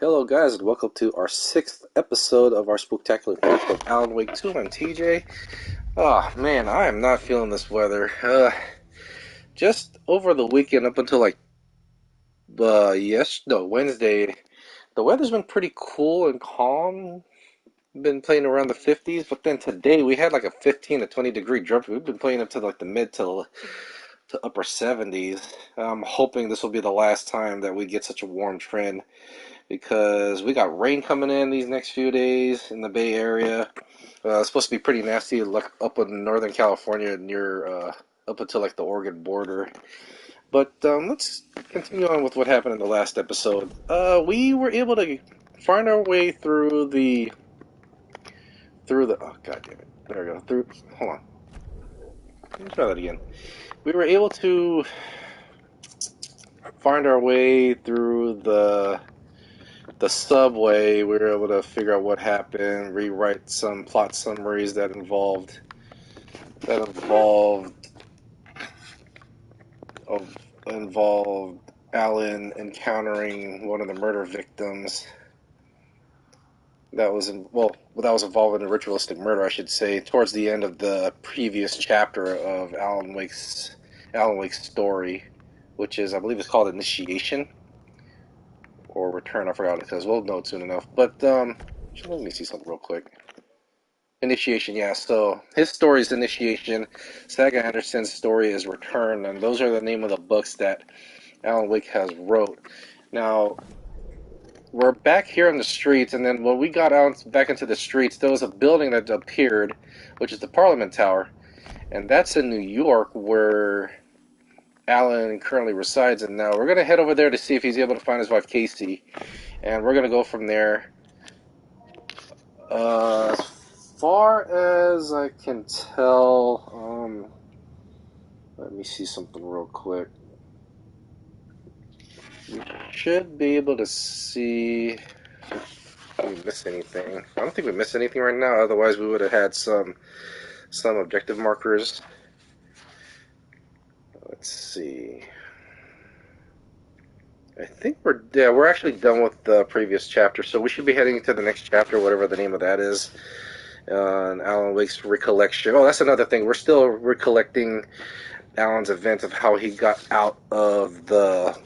Hello, guys, and welcome to our sixth episode of our Spooktacular trip of Alan Wake 2. I'm TJ. Oh, man, I am not feeling this weather. Just over the weekend up until Wednesday, the weather's been pretty cool and calm. Been playing around the 50s, but then today we had like a 15 to 20 degree drop. We've been playing up to like the mid to upper 70s. I'm hoping this will be the last time that we get such a warm trend, because we got rain coming in these next few days in the Bay Area. It's supposed to be pretty nasty, like up in Northern California, near up until like the Oregon border. But let's continue on with what happened in the last episode. We were able to find our way through the oh, god damn it, there we go. Hold on, let me try that again. We were able to find our way through the subway. We were able to figure out what happened, rewrite some plot summaries that involved Alan encountering one of the murder victims that was involved in a ritualistic murder, I should say, towards the end of the previous chapter of Alan Wake's story, which is, I believe, it's called Initiation or Return. I forgot what it says. We'll know it soon enough. But let me see something real quick. Initiation, yeah. So his story is Initiation. Saga Anderson's story is Return, and those are the name of the books that Alan Wake has wrote. Now, we're back here in the streets, and then when we got out back into the streets, there was a building that appeared, which is the Parliament Tower, and that's in New York, where Alan currently resides. And now we're going to head over there to see if he's able to find his wife, Casey, and we're going to go from there. As far as I can tell, let me see something real quick. You should be able to see if we miss anything. I don't think we missed anything right now, otherwise we would have had some objective markers. Let's see. I think we're actually done with the previous chapter, so we should be heading to the next chapter, whatever the name of that is. Alan Wake's recollection. Oh, that's another thing. We're still recollecting Alan's events of how he got out of the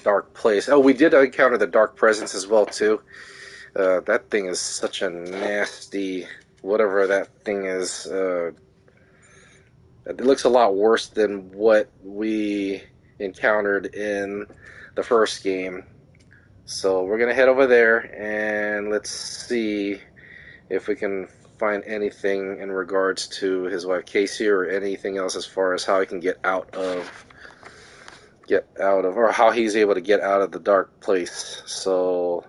dark place. Oh, we did encounter the dark presence as well too. That thing is such a nasty, whatever that thing is. It looks a lot worse than what we encountered in the first game. So we're gonna head over there and let's see if we can find anything in regards to his wife Casey, or anything else as far as how he can get out of, or how he's able to get out of the dark place. So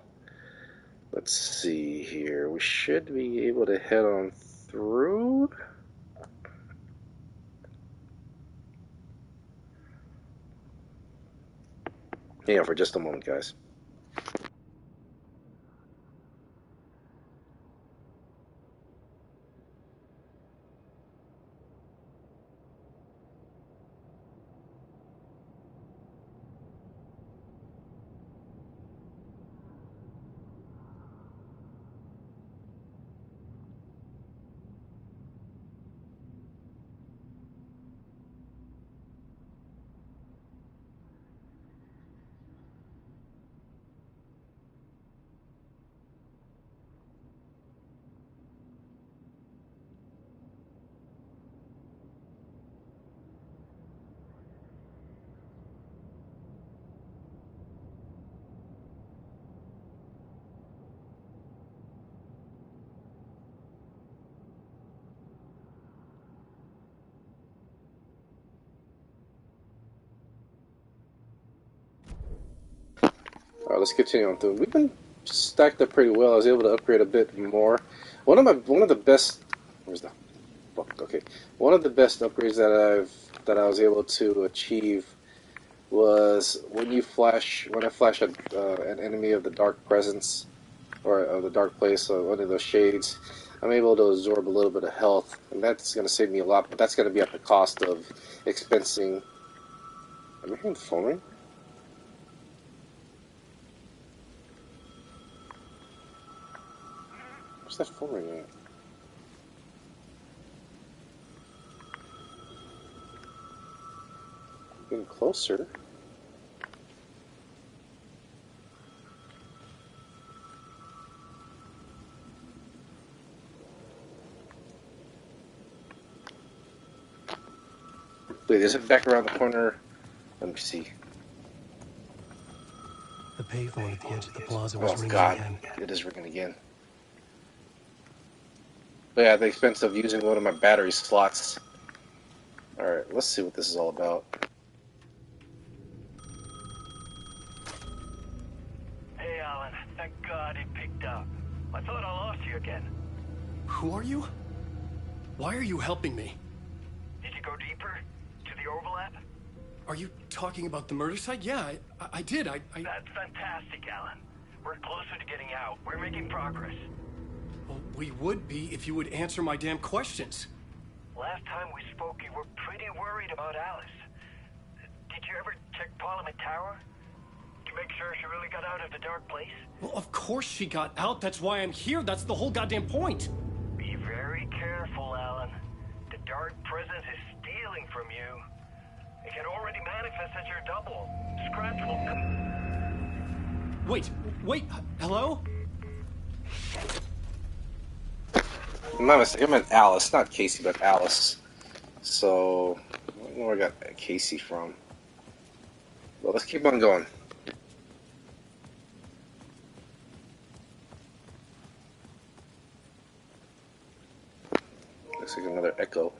let's see here. We should be able to head on through. Hang on for just a moment, guys. Alright, let's continue on through. We've been stacked up pretty well. I was able to upgrade a bit more. One of the best where's the fuck? Okay. One of the best upgrades that I was able to achieve was when I flash an enemy of the dark presence, or of the dark place, or one of those shades, I'm able to absorb a little bit of health, and that's going to save me a lot, but that's going to be at the cost of expensing. Am I hearing the phone ring? Where's that phone ringing at? Getting closer. Wait, is it back around the corner? Let me see. The payphone at the edge of the plaza was ringing again. It is ringing again. But yeah, at the expense of using one of my battery slots. Alright, let's see what this is all about. Hey, Alan. Thank God it picked up. I thought I lost you again. Who are you? Why are you helping me? Did you go deeper? To the overlap? Are you talking about the murder site? Yeah, I did. That's fantastic, Alan. We're closer to getting out. We're making progress. Well, we would be if you would answer my damn questions. Last time we spoke, you were pretty worried about Alice. Did you ever check Parliament Tower? To make sure she really got out of the dark place? Well, of course she got out. That's why I'm here. That's the whole goddamn point. Be very careful, Alan. The dark presence is stealing from you. It can already manifest as your double. Scratch will come. Wait, hello? My mistake. I meant Alice, not Casey, but Alice. So, I don't know where I got Casey from. Well, let's keep on going. Looks like another echo.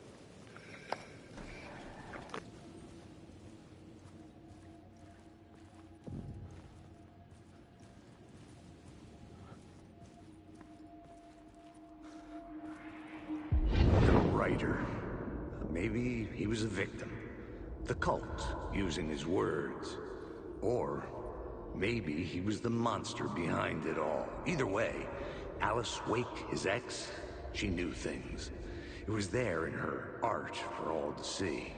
Maybe he was a victim. The cult, using his words. Or maybe he was the monster behind it all. Either way, Alice Wake, his ex, she knew things. It was there in her art for all to see.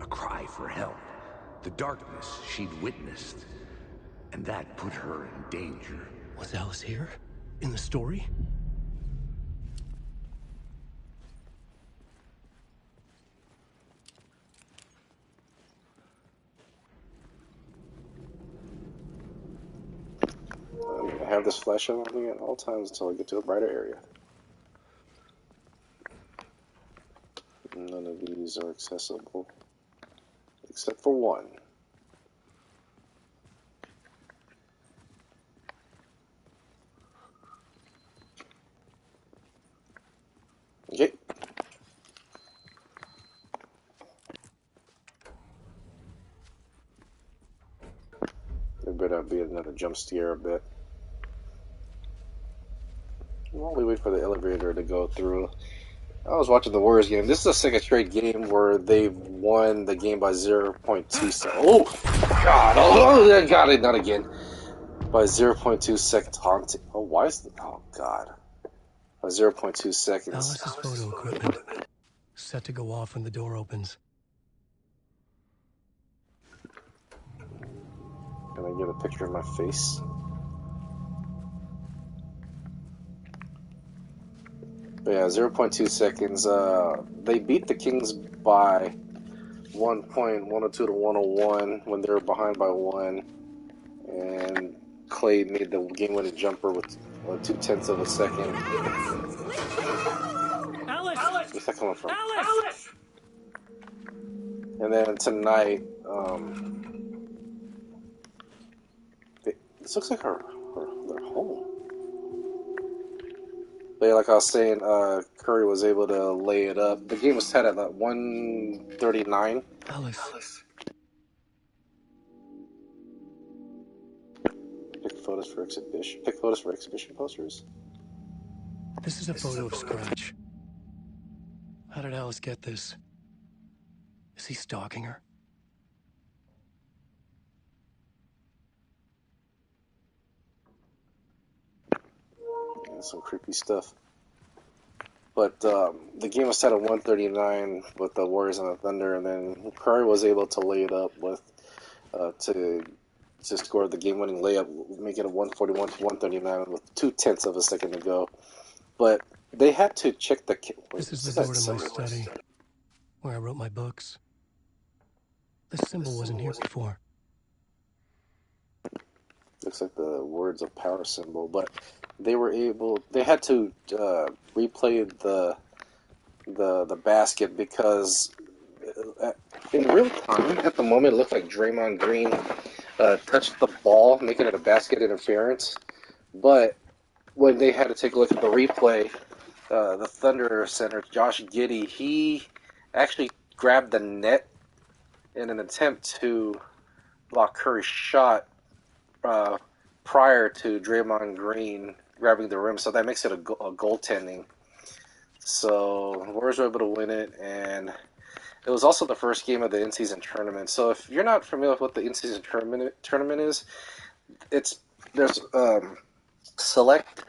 A cry for help. The darkness she'd witnessed. And that put her in danger. Was Alice here? In the story? I have this flashlight on me at all times until I get to a brighter area. None of these are accessible, except for one. Okay. There better be another jump scare a bit. While we wait for the elevator to go through, I was watching the Warriors game. This is the second straight game where they've won the game by 0.2 seconds. Oh, God. Oh, got it. Not again. By 0.2 seconds haunting. Oh, why is the... Oh, God. By 0.2 seconds. Alice's photo equipment. Set to go off when the door opens. Can I get a picture of my face? But yeah, 0.2 seconds. They beat the Kings by 1.102 to 101 when they were behind by 1. And Clay made the game-winning jumper with 0.2 of a second. Alice! Where's that coming from? Alice! And then tonight, this looks like their home. But yeah, like I was saying, Curry was able to lay it up. The game was tied at like 139. Alice. Pick photos for exhibition. Pick photos for exhibition posters. This is a photo of Scratch. How did Alice get this? Is he stalking her? Yeah, some creepy stuff. But the game was set at 139 with the Warriors and the Thunder, and then Curry was able to lay it up with to score the game-winning layup, make it a 141 to 139 with 0.2 of a second to go. but they had to check the. Wait, This is the this is door to my symbol. study, where I wrote my books. This symbol wasn't here before. Looks like the words of power symbol, but they were able. They had to replay the basket because in real time, at the moment, it looked like Draymond Green touched the ball, making it a basket interference. But when they had to take a look at the replay, the Thunder center, Josh Giddey, he actually grabbed the net in an attempt to block Curry's shot uh, prior to Draymond Green grabbing the rim, so that makes it a goaltending. So Warriors were able to win it, and it was also the first game of the in-season tournament. So if you're not familiar with what the in-season tournament is, there's select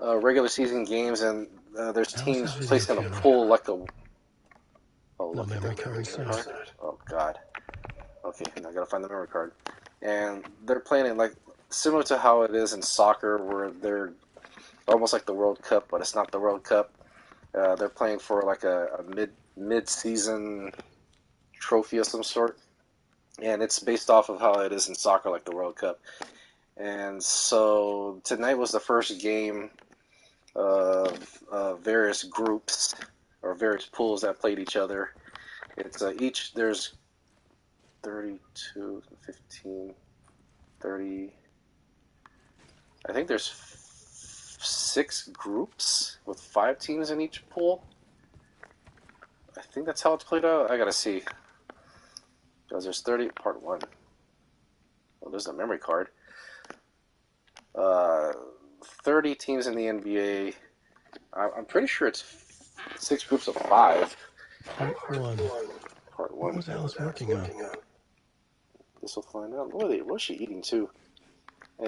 regular season games, and there's teams Alice's video placed in a camera. pool like a. Oh, No look at memory the card memory inside. card. Oh God. Okay, now I gotta find the memory card. And they're playing it like similar to how it is in soccer, where they're almost like the World Cup, but it's not the World Cup. They're playing for like a mid-season trophy of some sort, and it's based off of how it is in soccer, like the World Cup. And so tonight was the first game of various groups or various pools that played each other. It's each there's 32, 15, 30. I think there's 6 groups with 5 teams in each pool. I think that's how it's played out. I gotta see. Because there's 30, part 1. Well, there's a memory card. 30 teams in the NBA. I'm pretty sure it's 6 groups of 5. Part 1. Part 1. What was Alice working on? This will find out. What's she eating too?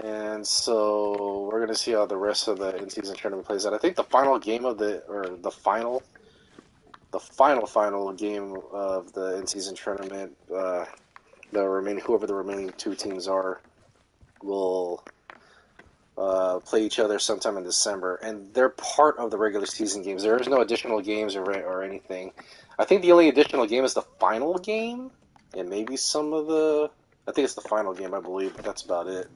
And so we're gonna see how the rest of the in-season tournament plays out. I think the final game of the final game of the in-season tournament, whoever the remaining 2 teams are, will play each other sometime in December, and they're part of the regular season games. There is no additional games or anything. I think the only additional game is the final game, and maybe some of the. I think it's the final game, I believe, but that's about it.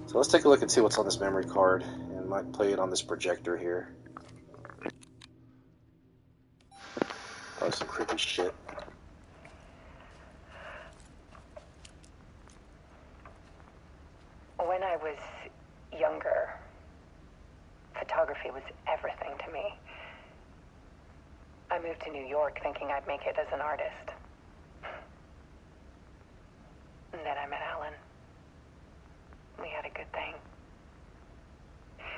So let's take a look and see what's on this memory card, and might play it on this projector here. Probably some creepy shit. When I was younger, photography was everything to me. I moved to New York thinking I'd make it as an artist. And then I met Alan. We had a good thing.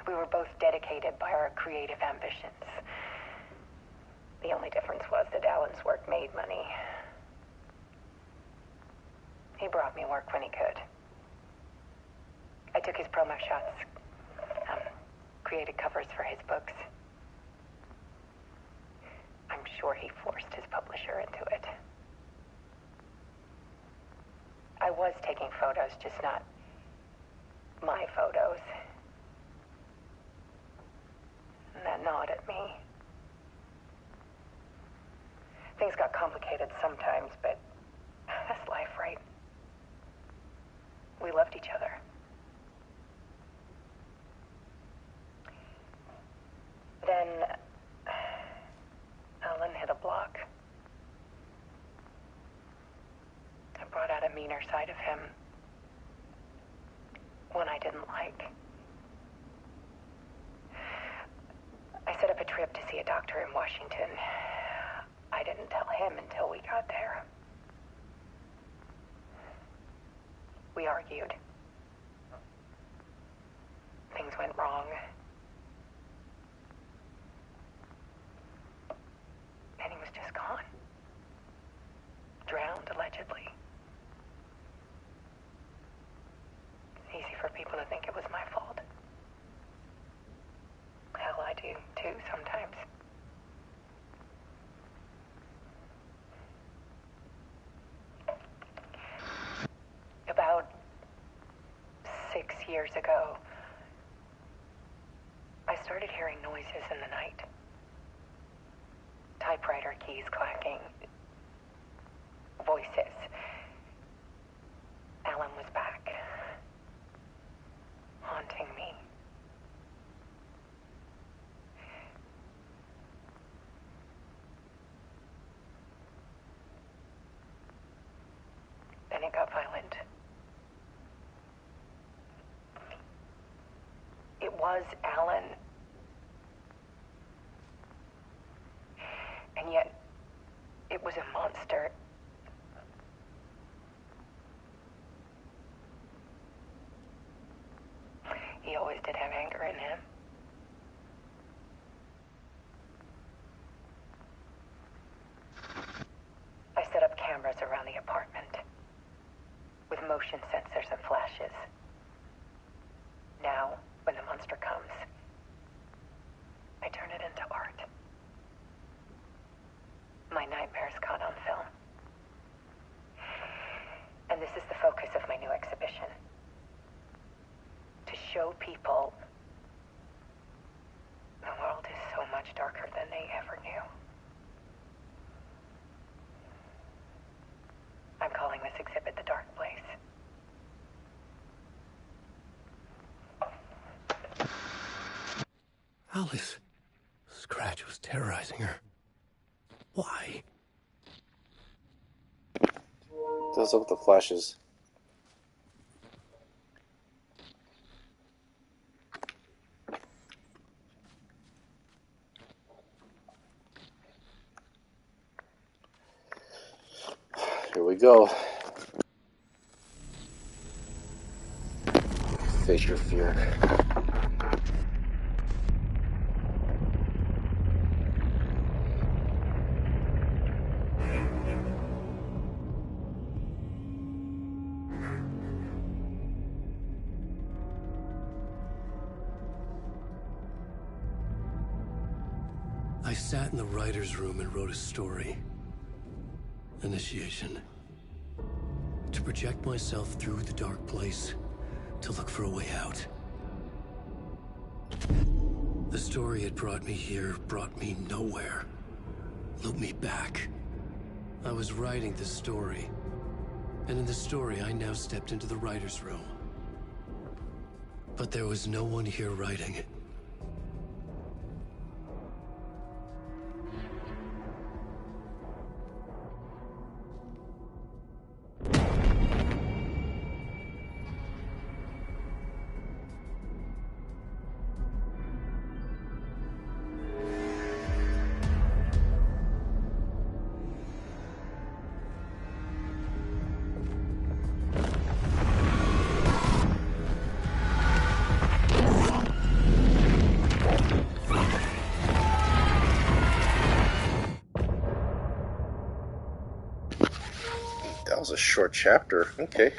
We were both dedicated by our creative ambitions. The only difference was that Alan's work made money. He brought me work when he could. I took his promo shots, created covers for his books. I'm sure he forced his publisher into it. I was taking photos, just not my photos. And that gnawed at me. Things got complicated sometimes, but that's life, right? We loved each other. Then Alan hit a block. I brought out a meaner side of him. One I didn't like. I set up a trip to see a doctor in Washington. I didn't tell him until we got there. We argued. Things went wrong. And he was just gone. Drowned, allegedly. It's easy for people to think it was my fault. Hell, I do, too, sometimes. About 6 years ago, I started hearing noises in the night. Typewriter keys clacking. Voices. Alan was back. Haunting me. Then it got violent. It was Alan. And yet, it was a monster. He always did have anger in him. I set up cameras around the apartment with motion sensors and flashes. Now, when the monster comes, I turn it into art. My nightmares caught on film. And this is the focus of my new exhibition. To show people the world is so much darker than they ever knew. I'm calling this exhibit The Dark Place. Alice. Scratch was terrorizing her. Why? Those up with the flashes. Here we go. Face your fear. I sat in the writer's room and wrote a story. Initiation. To project myself through the dark place, to look for a way out. The story had brought me here, brought me nowhere. Looped me back. I was writing the story. And in the story, I now stepped into the writer's room. But there was no one here writing it. That was a short chapter. Okay.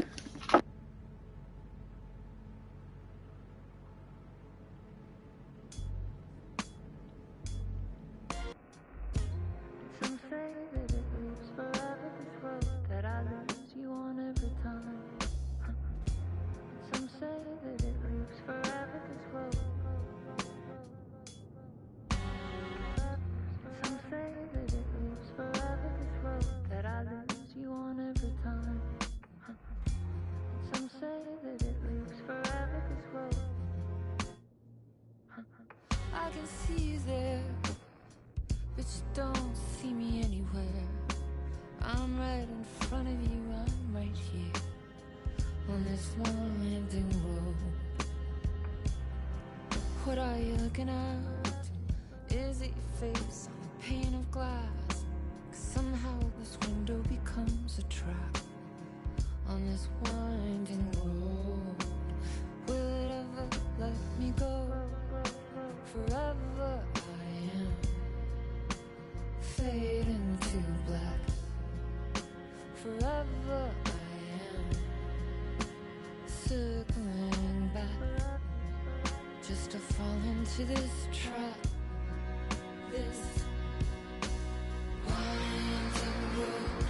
Some say that it lives forever, this road that I lose you on every time. Some say that it lives forever, this road. Some say that it lives forever, this road that I lose you on every time. Some say that it lives forever, this road. I can see you there, but you don't see me anywhere. I'm right in front of you, I'm right here on this winding road. What are you looking at? Is it your face on a pane of glass? 'Cause somehow this window becomes a trap on this winding road. Will it ever let me go? Forever I am fading to black. Forever I am circling back, just to fall into this trap. This winding road.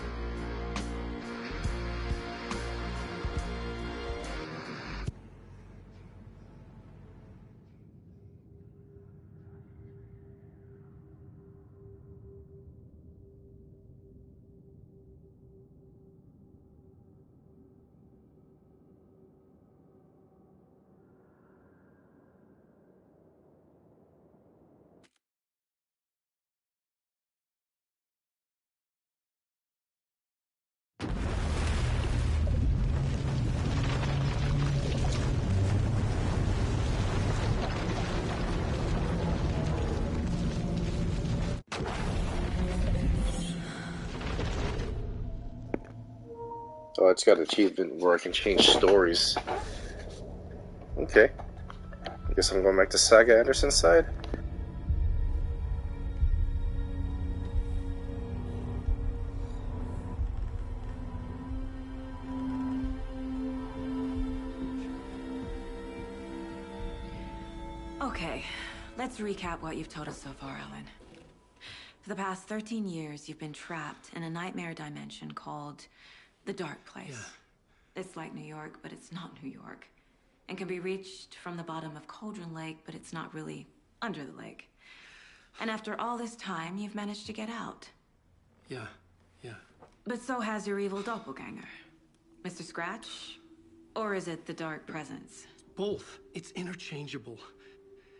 Oh, it's got an achievement where I can change stories. Okay. I guess I'm going back to Saga Anderson's side. Okay, let's recap what you've told us so far, Alan. For the past 13 years, you've been trapped in a nightmare dimension called the Dark Place. Yeah. It's like New York, but it's not New York. And can be reached from the bottom of Cauldron Lake, but it's not really under the lake. And after all this time, you've managed to get out. Yeah. But so has your evil doppelganger. Mr. Scratch? Or is it the Dark Presence? Both. It's interchangeable.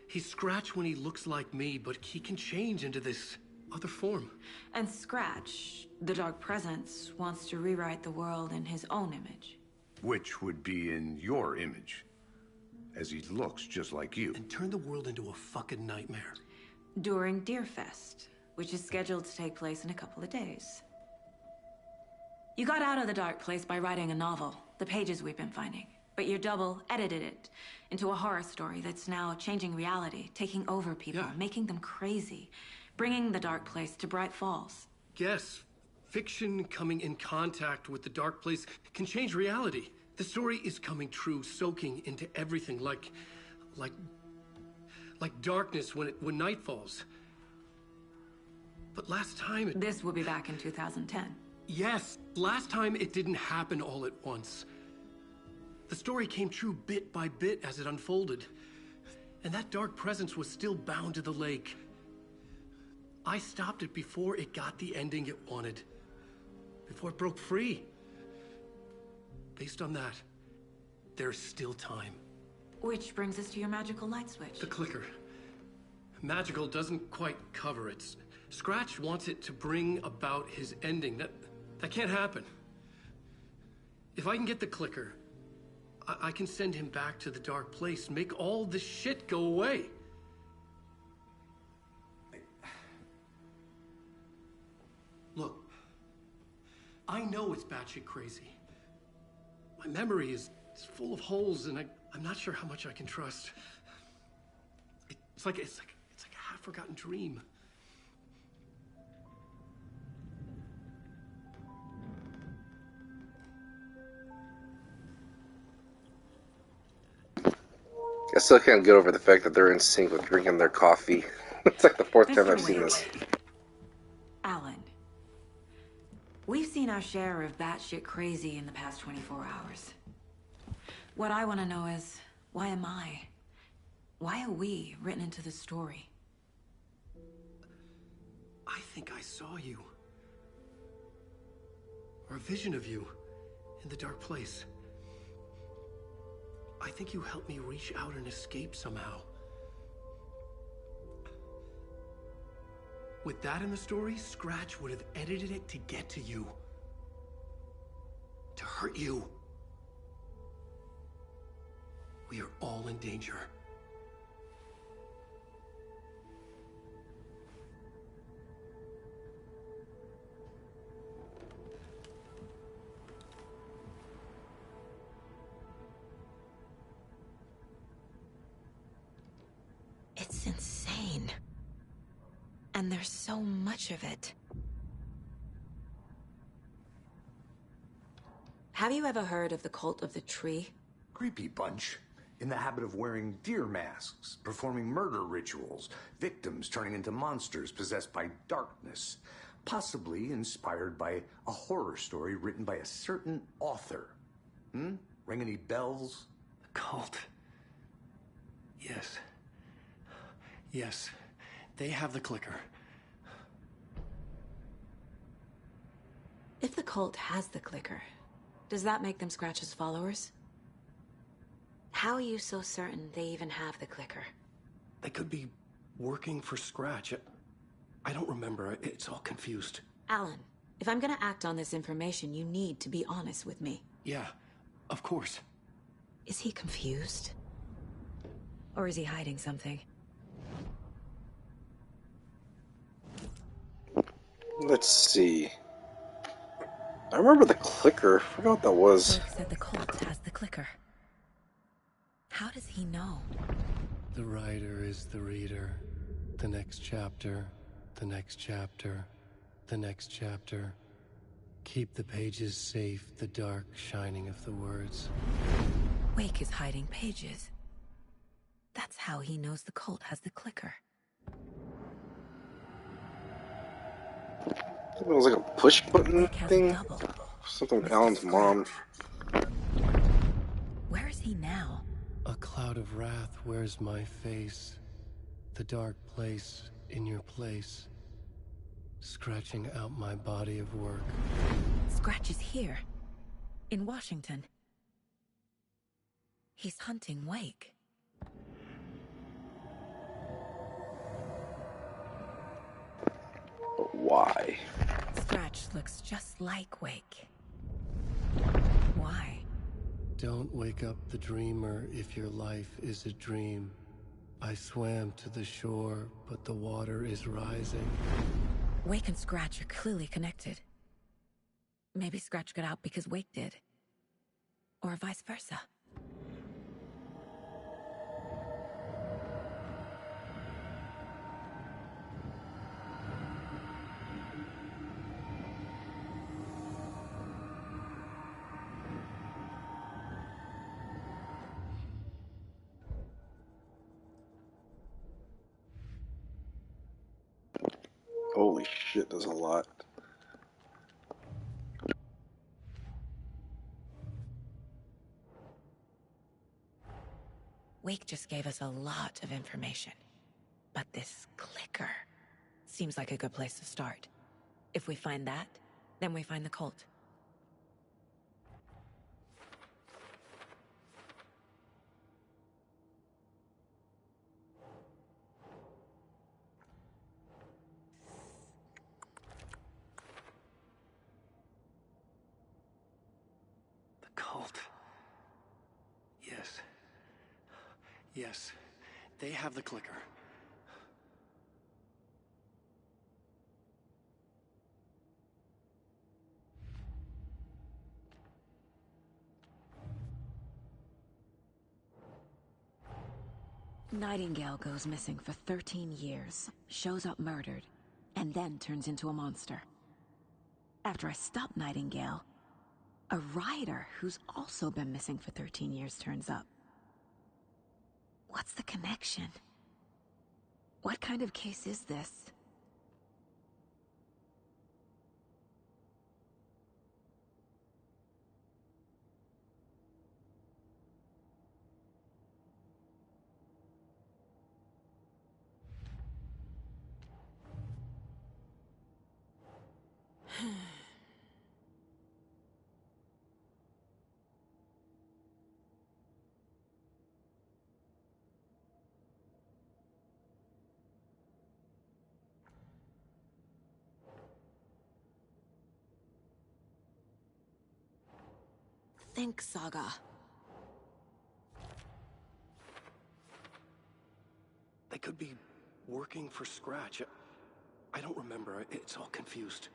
He's Scratch when he looks like me, but he can change into this other form. And Scratch, the Dark Presence, wants to rewrite the world in his own image. Which would be in your image, as he looks just like you. And turn the world into a fucking nightmare. During Deerfest, which is scheduled to take place in a couple of days. You got out of the Dark Place by writing a novel, the pages we've been finding. But your double edited it into a horror story that's now changing reality, taking over people, making them crazy, bringing the Dark Place to Bright Falls. Yes, fiction coming in contact with the Dark Place can change reality. The story is coming true, soaking into everything, like darkness when night falls. But last time This will be back in 2010. Yes, last time it didn't happen all at once. The story came true bit by bit as it unfolded. And that dark presence was still bound to the lake. I stopped it before it got the ending it wanted. Before it broke free. Based on that, there's still time. Which brings us to your magical light switch. The clicker. Magical doesn't quite cover it. Scratch wants it to bring about his ending. That can't happen. If I can get the clicker, I can send him back to the Dark Place, make all this shit go away. Look, I know it's batshit crazy. My memory is full of holes, and I'm not sure how much I can trust. It's like a half-forgotten dream. I still can't get over the fact that they're in sync with drinking their coffee. It's like the fourth time Mr. I've seen this. Alan, we've seen our share of batshit crazy in the past 24 hours. What I want to know is, why am I? Why are we written into the story? I think I saw you. Or a vision of you in the Dark Place. I think you helped me reach out and escape somehow. With that in the story, Scratch would have edited it to get to you. To hurt you. We are all in danger. It's insane. And there's so much of it. Have you ever heard of the cult of the tree? Creepy bunch. In the habit of wearing deer masks, performing murder rituals, victims turning into monsters possessed by darkness, possibly inspired by a horror story written by a certain author. Ring any bells? The cult. Yes. Yes. They have the clicker. If the cult has the clicker, does that make them Scratch's followers? How are you so certain they even have the clicker? They could be working for Scratch. I don't remember. It's all confused. Alan, if I'm gonna act on this information, you need to be honest with me. Yeah, of course. Is he confused? Or is he hiding something? Let's see. I remember the clicker. I forgot what that was. Wake said the cult has the clicker. How does he know? The writer is the reader. The next chapter, the next chapter, the next chapter. Keep the pages safe, the dark shining of the words. Wake is hiding pages. That's how he knows the cult has the clicker. It was like a push button Wake has a thing. double. Something with Mr. Alan's mom. Scratch. Where is he now? A cloud of wrath wears my face. The dark place in your place. Scratching out my body of work. Scratch is here. In Washington. He's hunting Wake. But why? Scratch looks just like Wake. Why? Don't wake up the dreamer if your life is a dream. I swam to the shore, but the water is rising. Wake and Scratch are clearly connected. Maybe Scratch got out because Wake did. Or vice versa. Holy shit, there's a lot. Wake just gave us a lot of information. But this clicker seems like a good place to start. If we find that, then we find the cult. The cult. Yes. Yes. They have the clicker. Nightingale goes missing for 13 years, shows up murdered, and then turns into a monster. After I stop Nightingale, a rider who's also been missing for 13 years turns up. What's the connection? What kind of case is this? Think, Saga. They could be working for Scratch. I don't remember. It's all confused.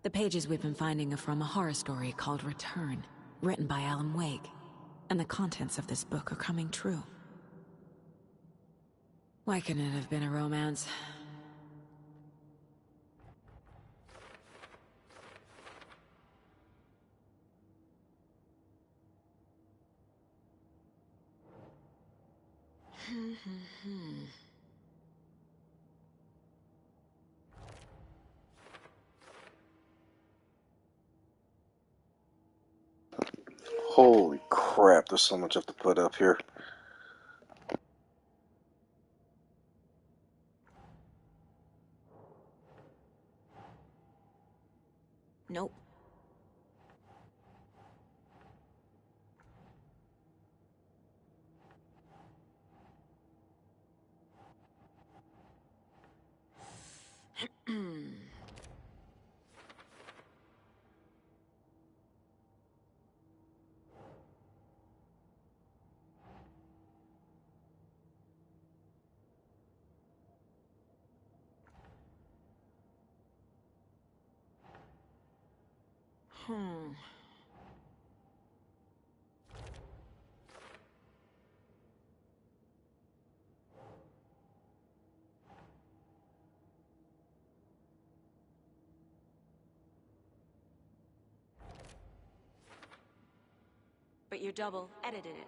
The pages we've been finding are from a horror story called Return, written by Alan Wake. And the contents of this book are coming true. Why couldn't it have been a romance? Holy crap, there's so much I have to put up here. Nope. But you double edited it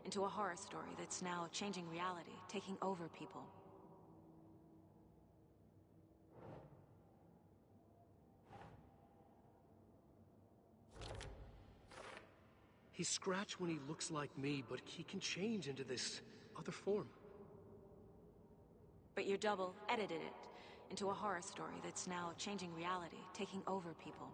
into a horror story that's now changing reality, taking over people. He's Scratch when he looks like me, but he can change into this other form. But you double edited it into a horror story that's now changing reality, taking over people.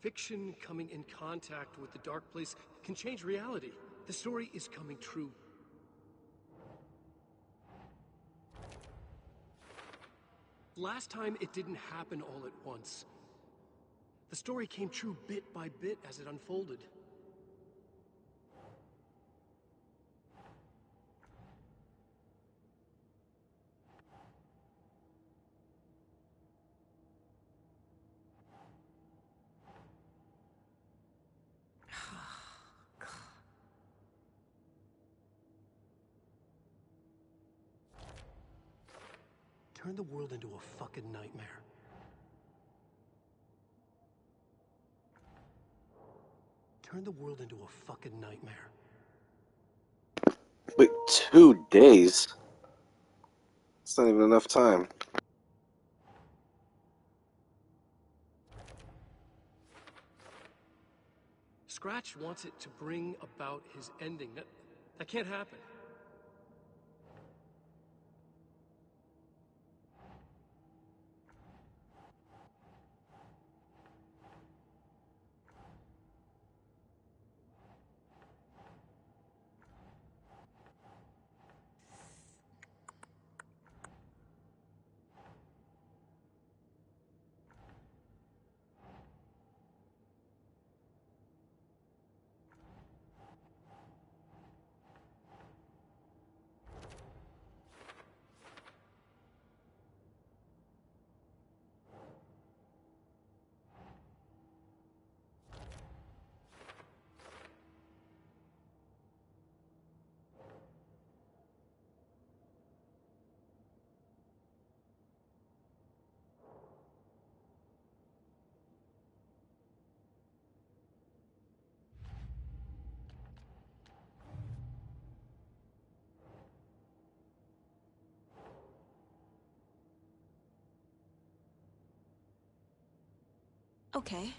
Fiction coming in contact with the dark place can change reality. The story is coming true. Last time, it didn't happen all at once. The story came true bit by bit as it unfolded. Turn the world into a fucking nightmare. Turn the world into a fucking nightmare. Wait, 2 days? It's not even enough time. Scratch wants it to bring about his ending. That can't happen. Okay.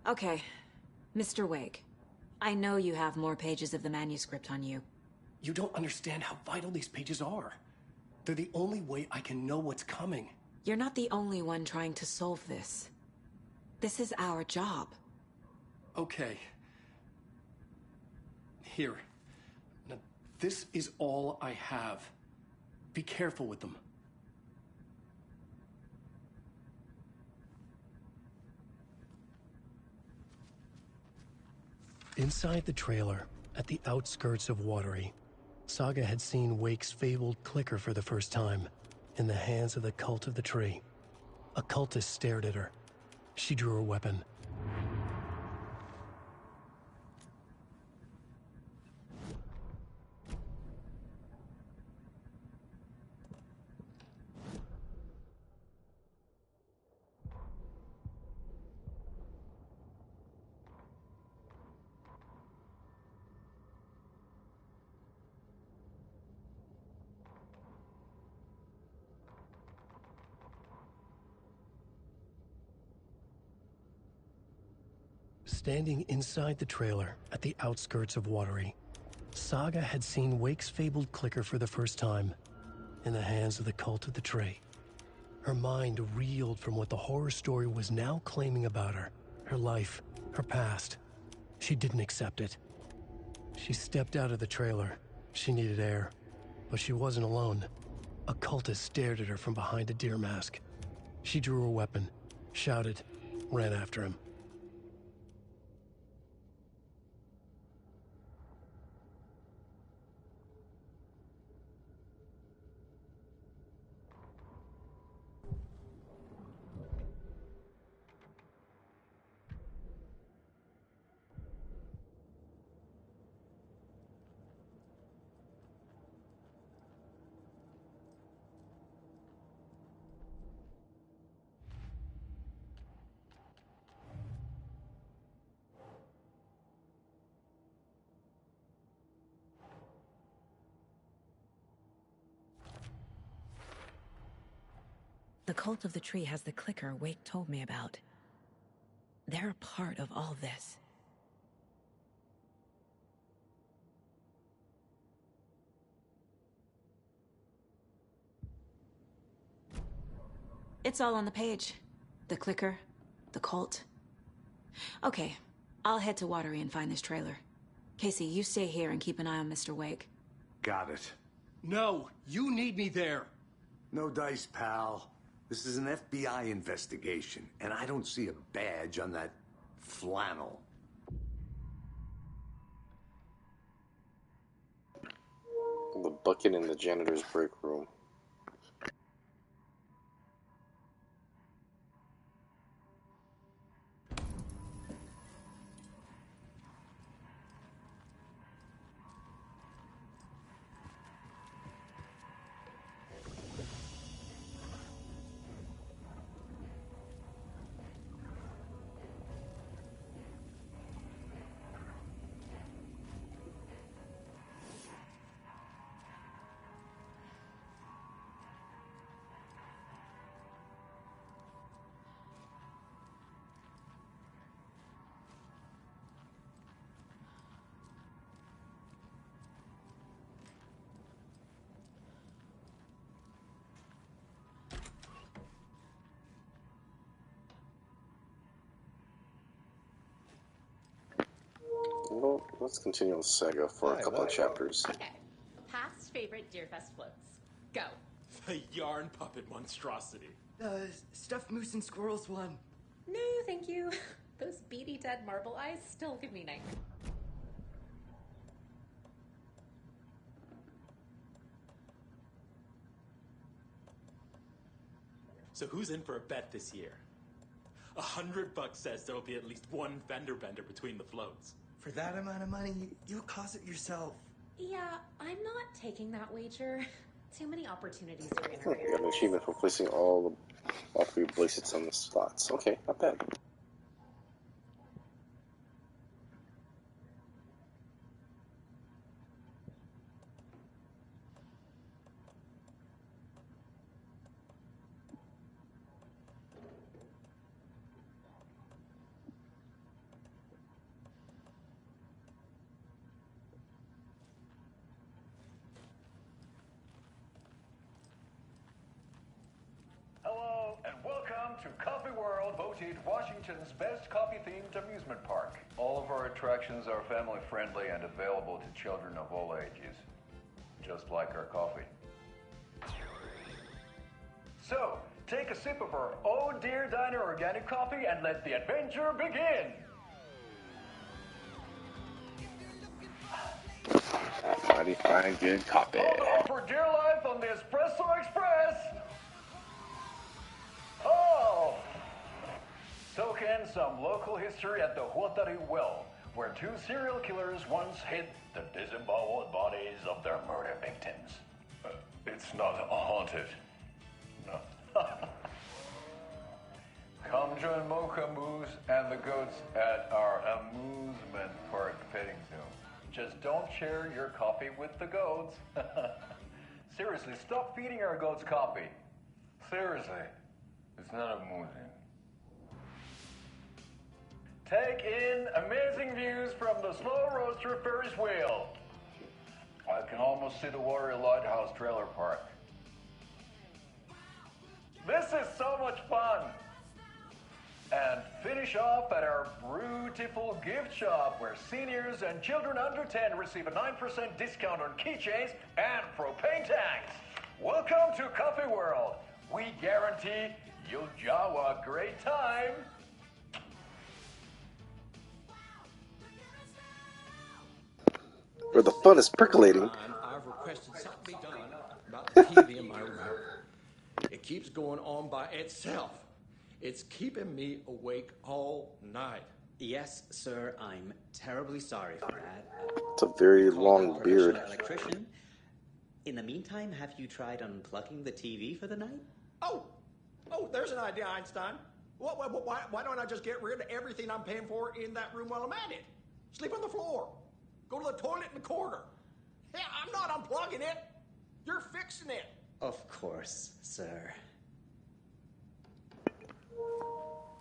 Okay. Mr. Wake, I know you have more pages of the manuscript on you. You don't understand how vital these pages are. They're the only way I can know what's coming. You're not the only one trying to solve this. This is our job. Okay. Here. Now, This is all I have. Be careful with them. Inside the trailer, at the outskirts of Watery, Saga had seen Wake's fabled clicker for the first time, in the hands of the Cult of the Tree. A cultist stared at her. She drew her weapon. Standing inside the trailer at the outskirts of Watery, Saga had seen Wake's fabled clicker for the first time, in the hands of the Cult of the Tree. Her mind reeled from what the horror story was now claiming about her life, her past. She didn't accept it. She stepped out of the trailer. She needed air. But she wasn't alone. A cultist stared at her from behind a deer mask. She drew her weapon, shouted, ran after him. The Cult of the Tree has the clicker Wake told me about. They're a part of all this. It's all on the page. The clicker, the cult. Okay, I'll head to Watery and find this trailer. Casey, you stay here and keep an eye on Mr. Wake. Got it. No, you need me there. No dice, pal. This is an FBI investigation, and I don't see a badge on that flannel. The bucket in the janitor's break room. Well, let's continue with Saga for a couple of chapters. Okay. Past favorite Deerfest floats. Go. The yarn puppet monstrosity. Stuffed moose and squirrels one. No, thank you. Those beady dead marble eyes still give me nightmares. So who's in for a bet this year? $100 says there'll be at least one fender bender between the floats. For that amount of money, you'll cause it yourself. Yeah, I'm not taking that wager. Too many opportunities for interference. Got an achievement for placing all 3 bracelets on the slots. Okay, not bad. Hello, and welcome to Coffee World, voted Washington's best coffee-themed amusement park. All of our attractions are family-friendly and available to children of all ages. just like our coffee. So, take a sip of our Oh Dear Diner organic coffee and let the adventure begin! Mighty fine, good copy. Hold on for dear life on the Espresso Express! Oh! Soak in some local history at the Watery well, where two serial killers once hid the disemboweled bodies of their murder victims. It's not haunted. No. Come join Mocha Moose and the goats at our amusement park petting zoo. Just don't share your coffee with the goats. Seriously, stop feeding our goats coffee. Seriously, it's not amusing. Take in amazing views from the Slow Roaster Ferris wheel. I can almost see the Watery Lighthouse trailer park. This is so much fun. And finish off at our beautiful gift shop where seniors and children under 10 receive a 9% discount on keychains and propane tanks. Welcome to Coffee World. We guarantee you'll have a great time. Where the fun is percolating. I've requested something be done about the TV in my room. It keeps going on by itself. It's keeping me awake all night. Yes, sir, I'm terribly sorry for that. It's a very long beard. Electrician. In the meantime, have you tried unplugging the TV for the night? Oh, there's an idea, Einstein. Why don't I just get rid of everything I'm paying for in that room while I'm at it? Sleep on the floor. Go to the toilet in the corner. Hey, I'm not unplugging it. You're fixing it. Of course, sir.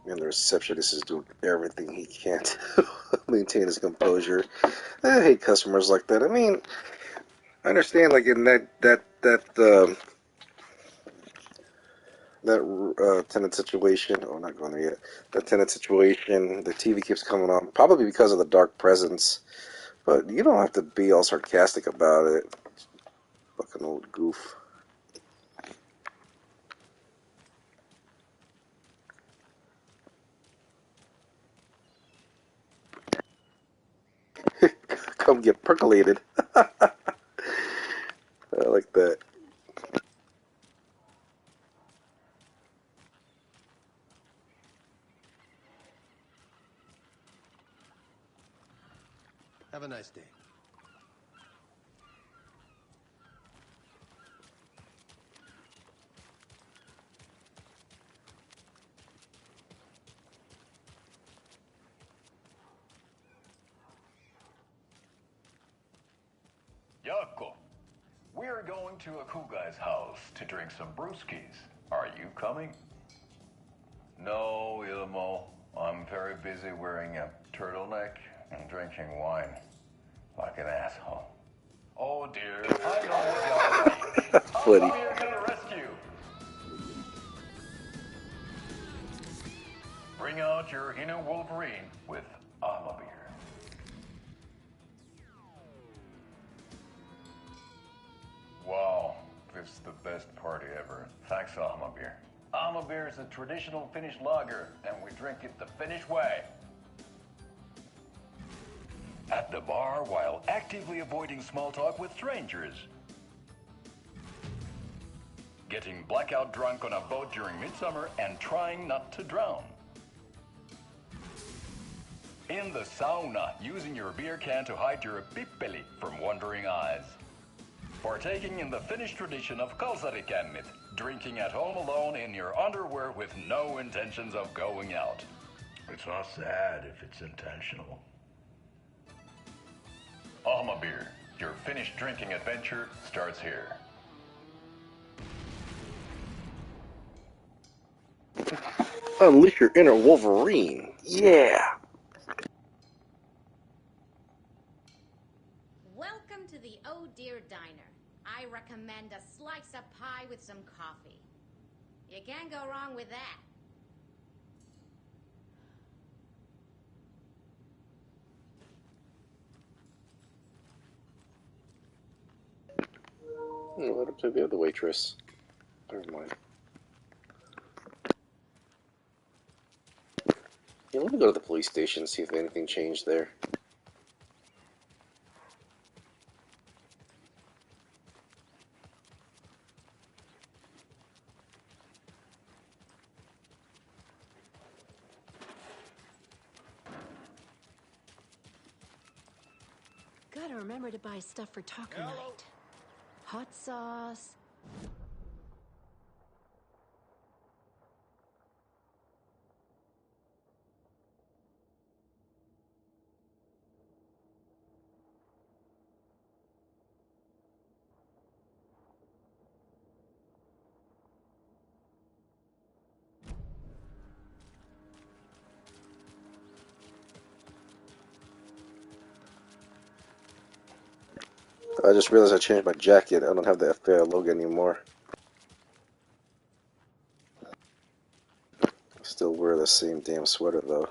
And the receptionist is doing everything he can to maintain his composure. I hate customers like that. I mean, I understand, like in that tenant situation. Oh, not going there yet. That tenant situation, the TV keeps coming on, probably because of the dark presence. But you don't have to be all sarcastic about it. Fucking old goof. Come get percolated. I like that. Have a nice day. Yako, we're going to a cool guy's house to drink some brewskis. Are you coming? No, Ilmo. I'm very busy wearing a turtleneck and drinking wine like an asshole. Oh dear, I know what y'all think. Funny. I'm here to rescue. Bring out your inner Wolverine with Armor Beer. Wow, this is the best party ever. Thanks, Armor Beer. Armor Beer is a traditional Finnish lager, and we drink it the Finnish way. At the bar while actively avoiding small talk with strangers. Getting blackout drunk on a boat during midsummer and trying not to drown. In the sauna, using your beer can to hide your pippeli from wandering eyes. Partaking in the Finnish tradition of kalsarikännit, drinking at home alone in your underwear with no intentions of going out. It's not sad if it's intentional. Alma Beer, your Finnish drinking adventure starts here. Unleash your inner Wolverine. Yeah. Welcome to the Oh Dear Diner. I recommend a slice of pie with some coffee. You can't go wrong with that. What up to the other waitress? Never mind. Yeah, let me go to the police station, see if anything changed there. Gotta remember to buy stuff for taco night. Hot sauce. I just realized I changed my jacket. I don't have the FBI logo anymore. I still wear the same damn sweater though.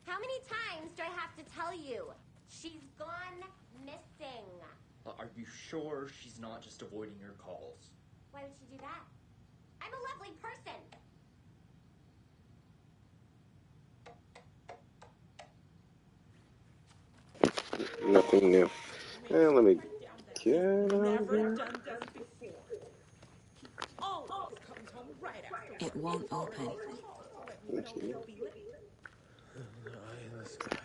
How many times do I have to tell you? She's gone missing. Are you sure she's not just avoiding your calls? Why would she do that? I'm a lovely person. Nothing new. And let me get out of here. It won't open. Okay. The eye in the sky.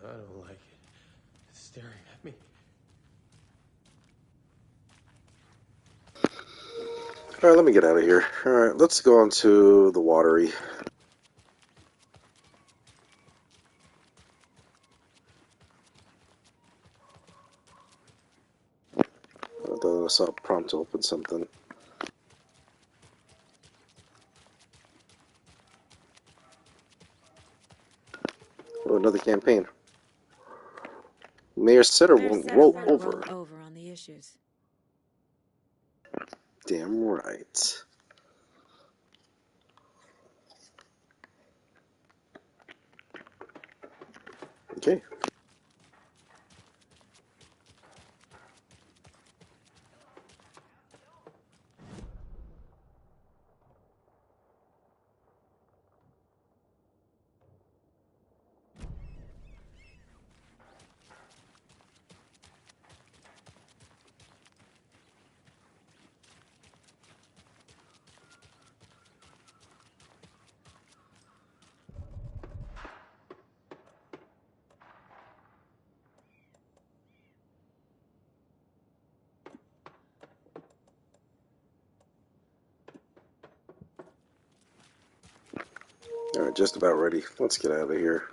I don't like it. It's staring at me. Alright, let me get out of here. Alright, let's go on to the Watery. Although I saw a prompt to open something. Oh, another campaign. Mayor Sitter won't roll over. Roll over on the issues. Damn right. Okay. Alright, just about ready. Let's get out of here.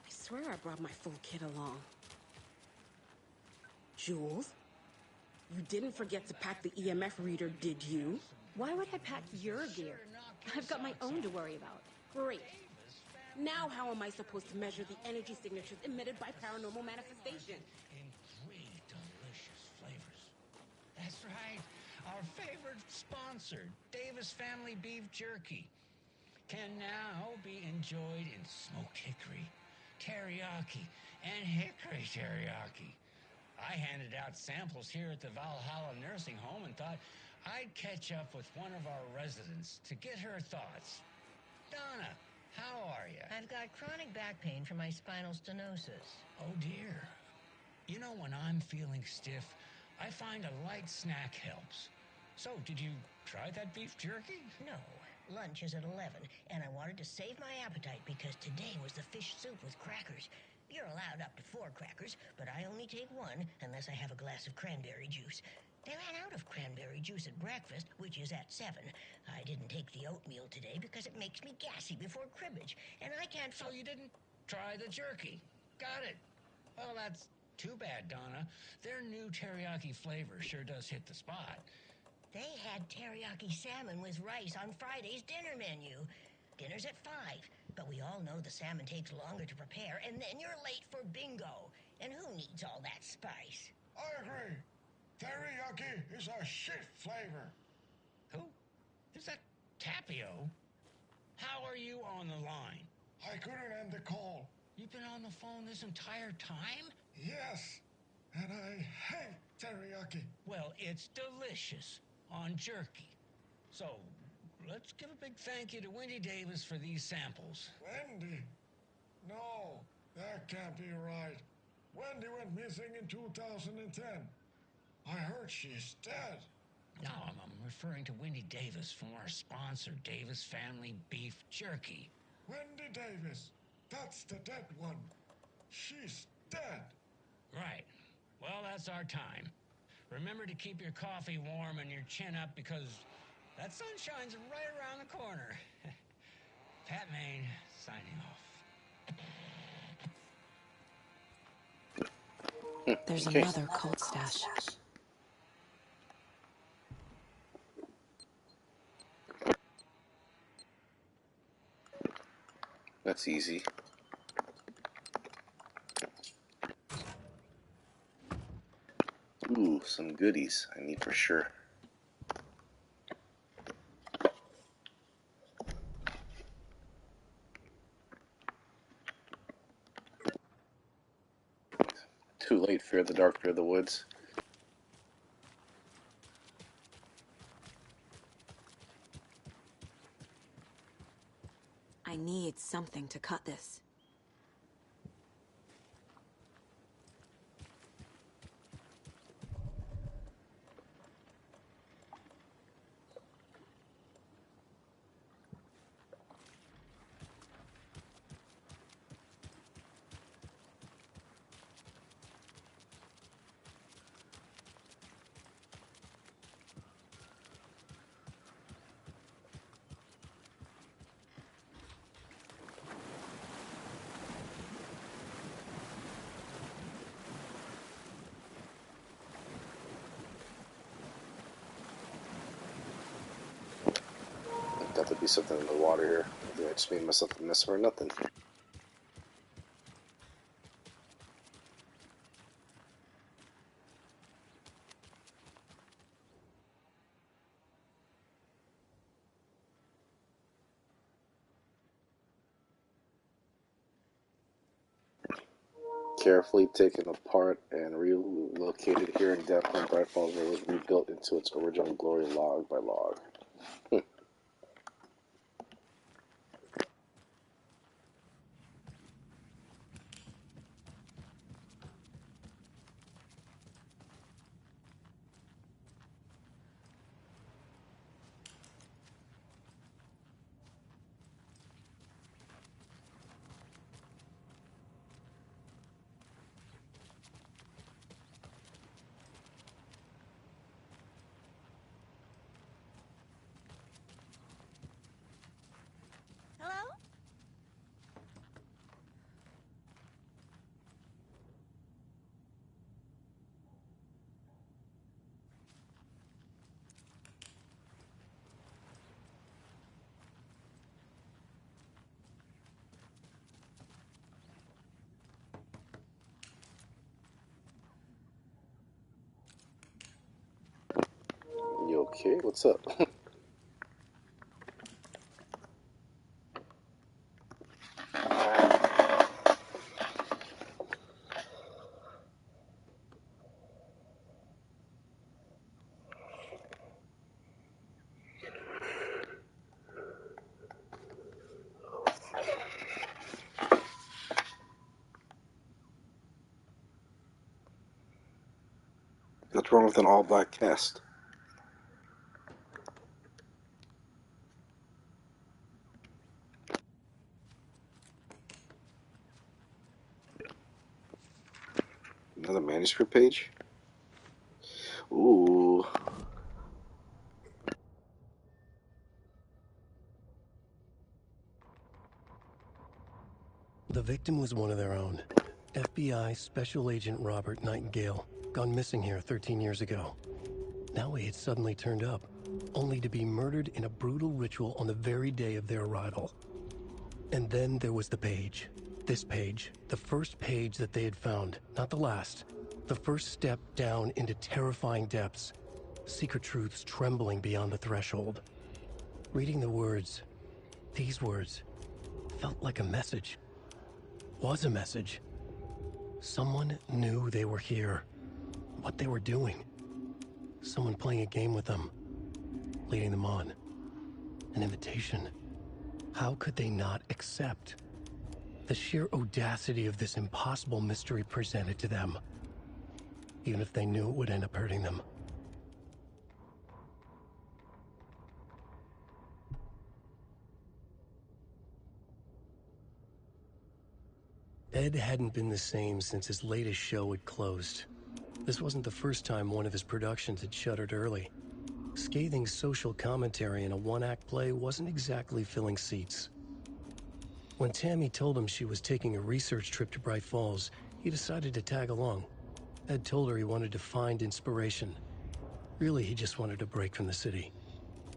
I swear I brought my full kit along. Jules? You didn't forget to pack the EMF reader, did you? Why would I pack your gear? I've got my own to worry about. Great. Now how am I supposed to measure the energy signatures emitted by paranormal manifestation? In three delicious flavors. That's right. Our favorite sponsor, Davis Family Beef Jerky, can now be enjoyed in smoked hickory, teriyaki, and hickory teriyaki. I handed out samples here at the Valhalla Nursing Home and thought I'd catch up with one of our residents to get her thoughts. Donna, how are you? I've got chronic back pain from my spinal stenosis. Oh, dear. You know, when I'm feeling stiff, I find a light snack helps. So, did you try that beef jerky? No. Lunch is at 11, and I wanted to save my appetite because today was the fish soup with crackers. You're allowed up to 4 crackers, but I only take 1 unless I have a glass of cranberry juice. They ran out of cranberry juice at breakfast, which is at 7. I didn't take the oatmeal today because it makes me gassy before cribbage, and I can't... So you didn't try the jerky. Got it. Well, that's too bad, Donna. Their new teriyaki flavor sure does hit the spot. They had teriyaki salmon with rice on Friday's dinner menu. Dinner's at 5, but we all know the salmon takes longer to prepare, and then you're late for bingo. And who needs all that spice? I agree. Teriyaki is a shit flavor. Who? Is that Tapio? How are you on the line? I couldn't end the call. You've been on the phone this entire time? Yes, and I hate teriyaki. Well, it's delicious on jerky. So, let's give a big thank you to Wendy Davis for these samples. Wendy? No, that can't be right. Wendy went missing in 2010. I heard she's dead. No, I'm referring to Wendy Davis from our sponsor, Davis Family Beef Jerky. Wendy Davis. That's the dead one. She's dead. Right. Well, that's our time. Remember to keep your coffee warm and your chin up because that sunshine's right around the corner. Pat Maine, signing off. There's another cult stash. That's easy. Ooh, some goodies I need for sure. Too late, fear the dark, fear the woods. I need something to cut this. Got to be something in the water here. I think I just made myself a mess for nothing. Carefully taken apart and relocated here in Denver, Bright Falls River was rebuilt into its original glory log by log. Hello? You okay? What's up? What's wrong with an all-black cast? Another manuscript page? Ooh. The victim was one of their own. FBI Special Agent Robert Nightingale, gone missing here 13 years ago. Now he had suddenly turned up, only to be murdered in a brutal ritual on the very day of their arrival. And then there was the page. This page, the first page that they had found, not the last. The first step down into terrifying depths. Secret truths trembling beyond the threshold. Reading the words, these words, felt like a message. Was a message. Someone knew they were here. What they were doing. Someone playing a game with them. Leading them on. An invitation. How could they not accept? The sheer audacity of this impossible mystery presented to them. Even if they knew it would end up hurting them. Ed hadn't been the same since his latest show had closed. This wasn't the first time one of his productions had shuttered early. Scathing social commentary in a one-act play wasn't exactly filling seats. When Tammy told him she was taking a research trip to Bright Falls, he decided to tag along. Ed told her he wanted to find inspiration. Really, he just wanted a break from the city.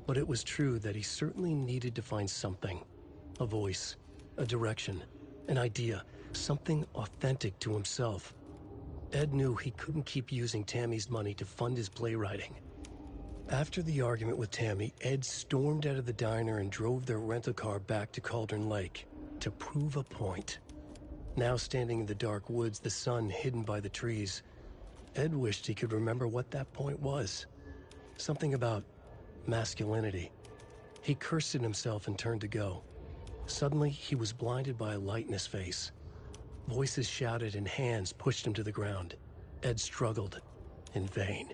But it was true that he certainly needed to find something. A voice, a direction, an idea, something authentic to himself. Ed knew he couldn't keep using Tammy's money to fund his playwriting. After the argument with Tammy, Ed stormed out of the diner and drove their rental car back to Cauldron Lake to prove a point. Now standing in the dark woods, the sun hidden by the trees, Ed wished he could remember what that point was. Something about masculinity. He cursed at himself and turned to go. Suddenly, he was blinded by a light in his face. Voices shouted and hands pushed him to the ground. Ed struggled, in vain.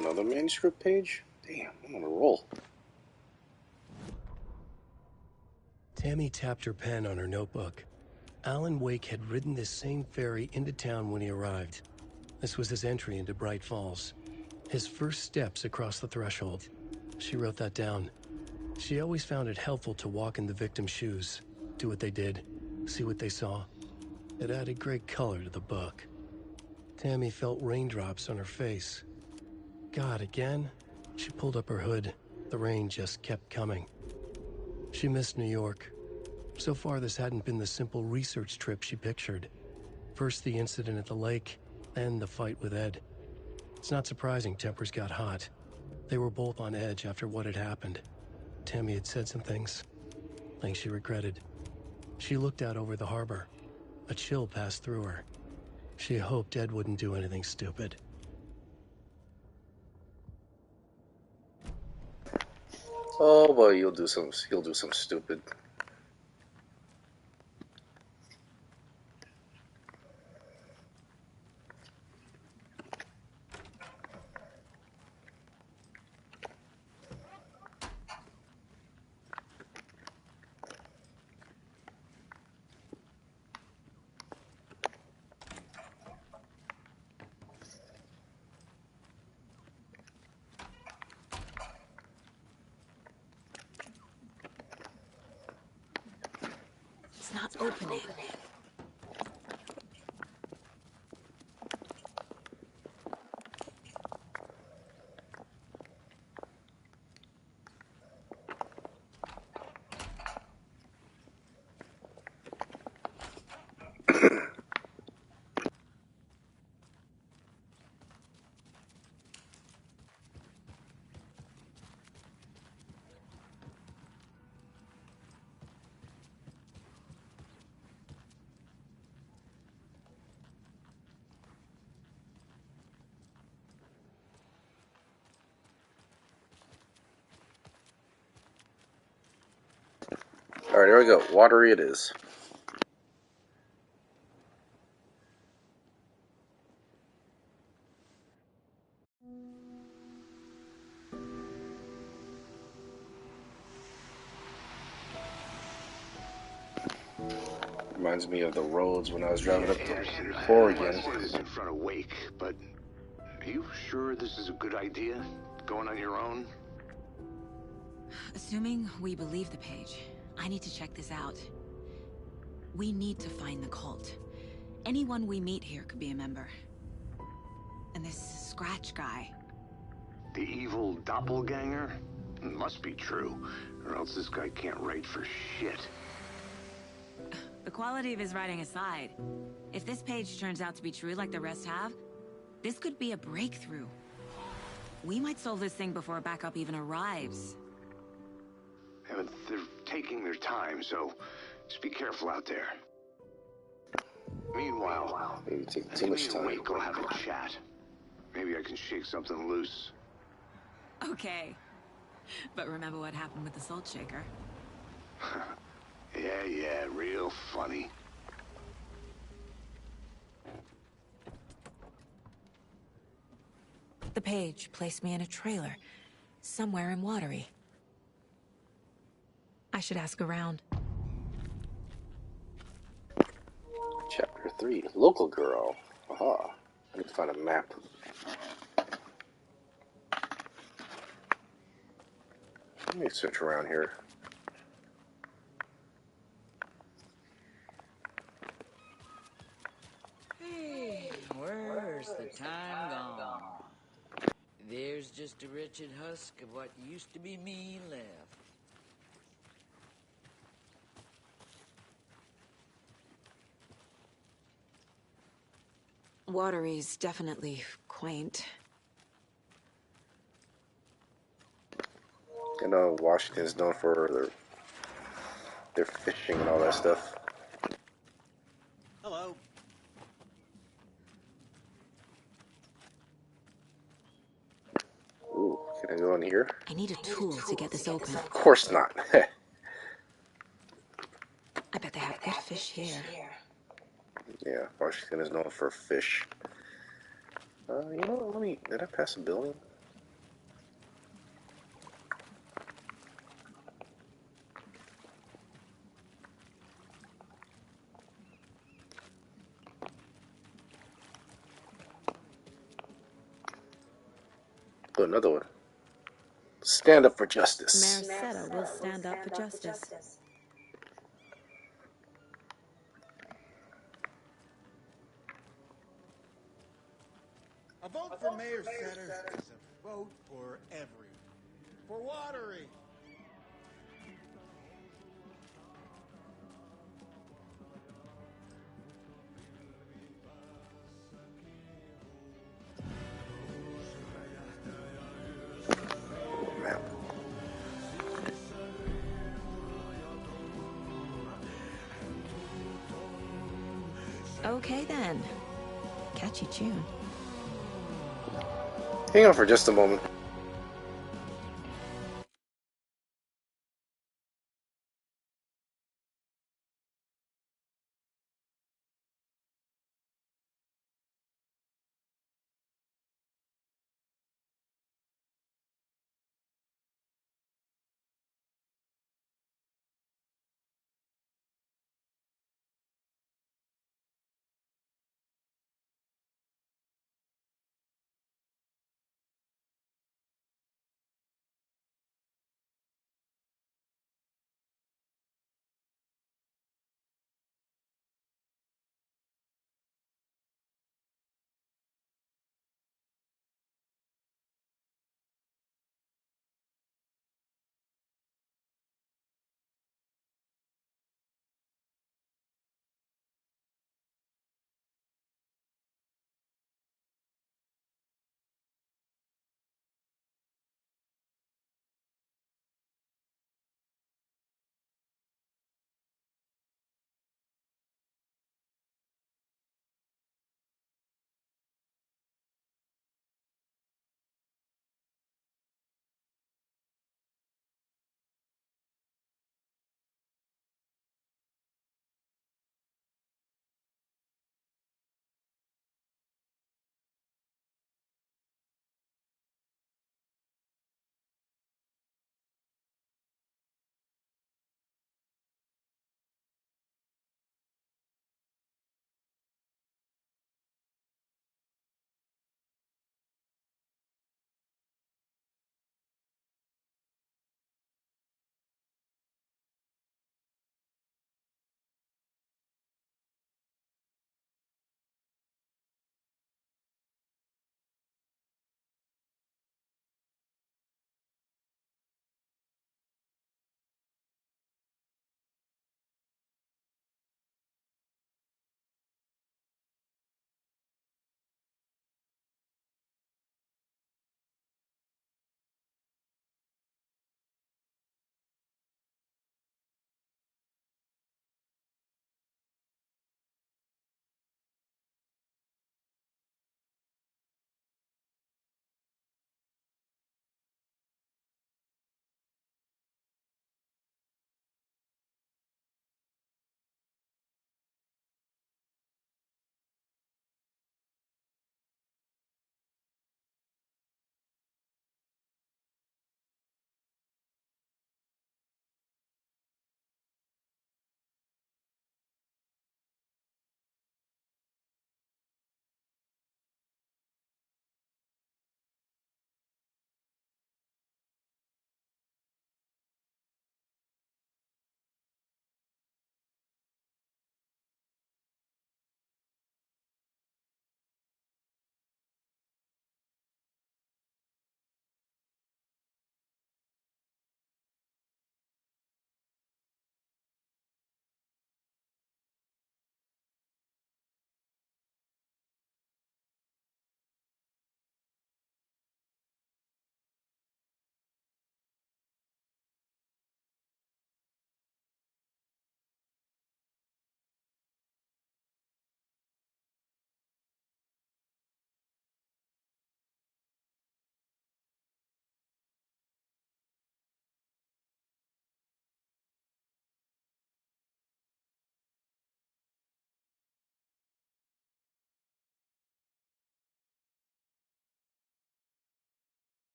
Another manuscript page? Damn, I'm on a roll. Tammy tapped her pen on her notebook. Alan Wake had ridden this same ferry into town when he arrived. This was his entry into Bright Falls. His first steps across the threshold. She wrote that down. She always found it helpful to walk in the victim's shoes, do what they did, see what they saw. It added great color to the book. Tammy felt raindrops on her face. God, again? She pulled up her hood. The rain just kept coming. She missed New York. So far, this hadn't been the simple research trip she pictured. First the incident at the lake, then the fight with Ed. It's not surprising tempers got hot. They were both on edge after what had happened. Tammy had said some things she regretted. She looked out over the harbor. A chill passed through her. She hoped Ed wouldn't do anything stupid. Oh boy, he'll do some stupid. It's not opening. Alright, here we go. Watery it is. Reminds me of the roads when I was driving up to Oregon. Is in front of Wake, but are you sure this is a good idea? Going on your own? Assuming we believe the page, I need to check this out. We need to find the cult. Anyone we meet here could be a member. And this Scratch guy. The evil doppelganger? Must be true, or else this guy can't write for shit. The quality of his writing aside, if this page turns out to be true like the rest have, this could be a breakthrough. We might solve this thing before backup even arrives. Yeah, but they're taking their time, so just be careful out there. Meanwhile, Maybe taking too much time. We'll have a chat. Maybe I can shake something loose. Okay. But remember what happened with the salt shaker? Yeah, real funny. The page placed me in a trailer, somewhere in Watery. I should ask around. Chapter 3, Local Girl. Aha. I need to find a map. Let me search around here. Hey, where's the time gone? There's just a wretched husk of what used to be me left. Watery's definitely quaint. I know Washington's known for their fishing and all that stuff. Hello. Ooh, can I go in here? I need a tool to get this open. Of course not. I bet they have good fish here. Yeah, Washington is known for fish. You know, did I pass a building? Oh, another one. Stand up for justice. Mayor will stand up for justice. A vote for Mayor Setter is a vote for everyone. For Watery. Map. Okay then. Catchy tune. Hang on for just a moment.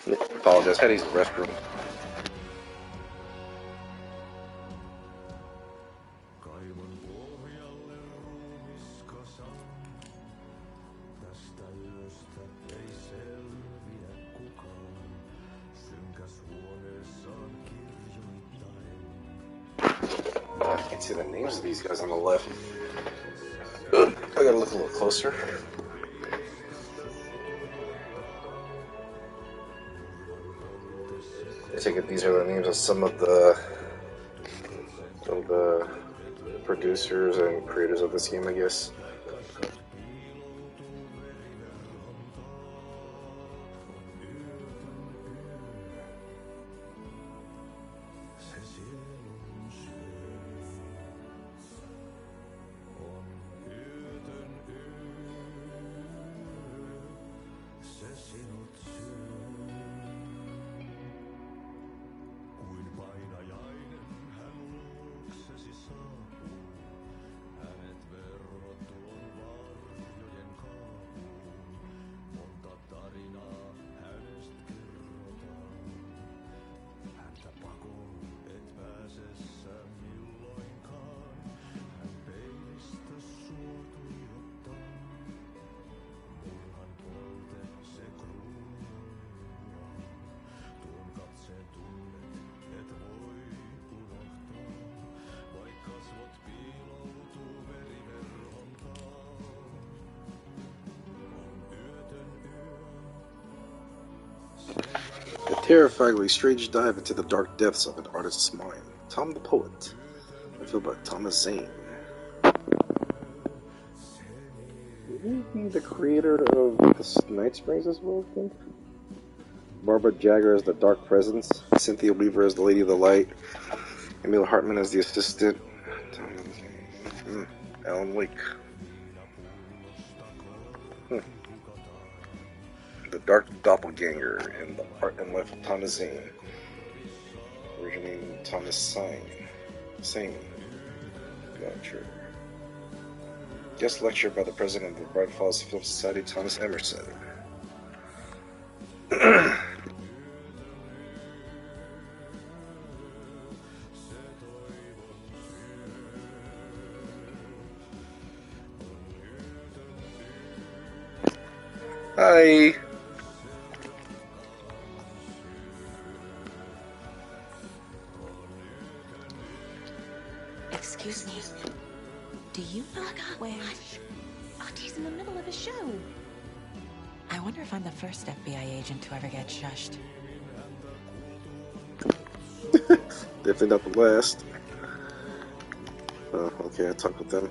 Apologize, had to use the restroom. I can't see the names of these guys on the left. I gotta look a little closer. I take it these are the names of some of the producers and creators of this game, I guess. A terrifyingly strange dive into the dark depths of an artist's mind. Tom the Poet. I feel by Thomas Zane. Would he be the creator of the Night Springs as well, I think? Barbara Jagger as the Dark Presence. Cynthia Weaver as the Lady of the Light. Emil Hartman as the assistant. Alan Wake. The Dark Doppelganger and the Art and Life of Thomas Zane. Originally Thomas Sane. Gotcha. Guest lecture by the president of the Bright Falls Film Society, Thomas Emerson. Hi. Excuse me. Do you know where... Audie's in the middle of a show. I wonder if I'm the first FBI agent to ever get shushed. Definitely not the last. Oh, okay, I talked with them.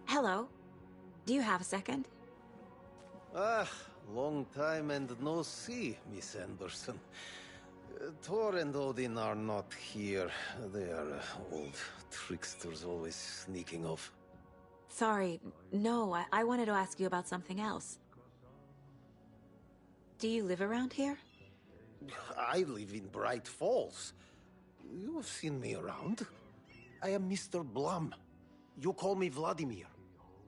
Hello. Do you have a second? Long time and no see, Miss Anderson. Thor and Odin are not here. They are old tricksters always sneaking off. Sorry. No, I wanted to ask you about something else. Do you live around here? I live in Bright Falls. You have seen me around. I am Mr. Blum. You call me Vladimir.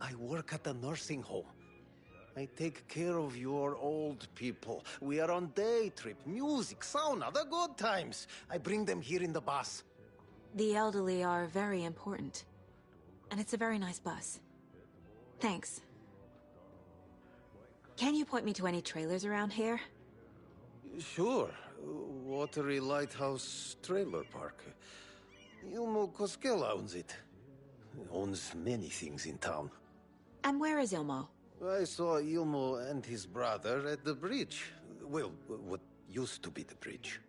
I work at a nursing home. I take care of your old people. We are on day trip, music, sauna, the good times. I bring them here in the bus. The elderly are very important. And it's a very nice bus. Thanks. Can you point me to any trailers around here? Sure. Watery Lighthouse Trailer Park. Ilmo Koskela owns it. Owns many things in town. And where is Ilmo? I saw Ilmo and his brother at the bridge. Well, what used to be the bridge.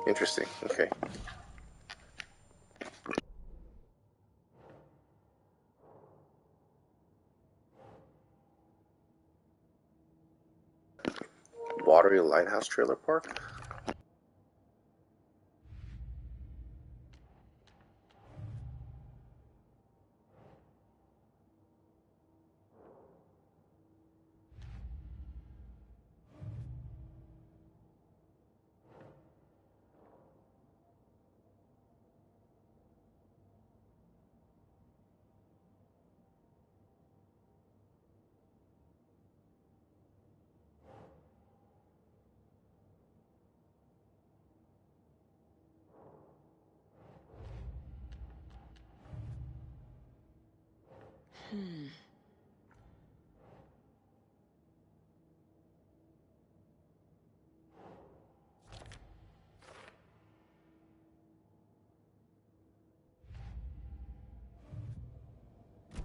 Interesting. Okay. Watery Lighthouse Trailer Park?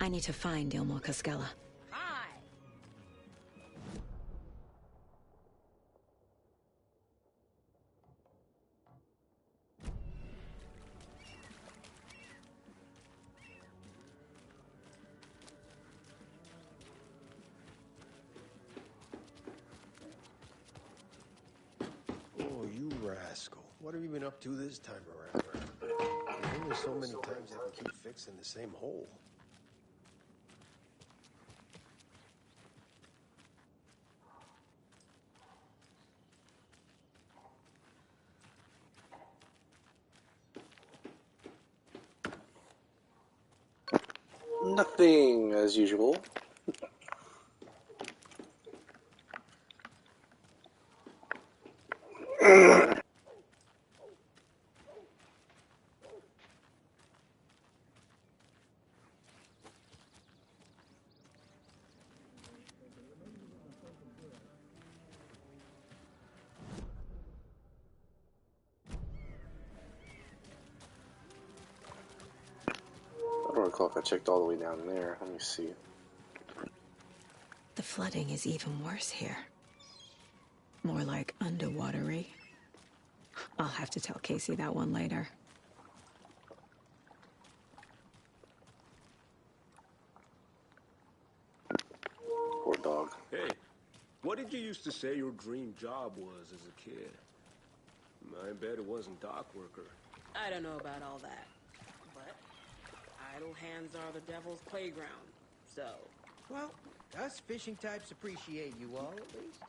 I need to find Ilmo Cascella. Hi. Oh, you rascal. What have you been up to this time around? There's only so many times I can keep fixing the same hole. Nothing as usual. I don't recall if I checked all the way down there. Let me see. The flooding is even worse here. More like underwatery. I'll have to tell Casey that one later. Poor dog. Hey, what did you used to say your dream job was as a kid? I bet it wasn't dock worker. I don't know about all that, but idle hands are the devil's playground, so... Well, us fishing types appreciate you all, at least.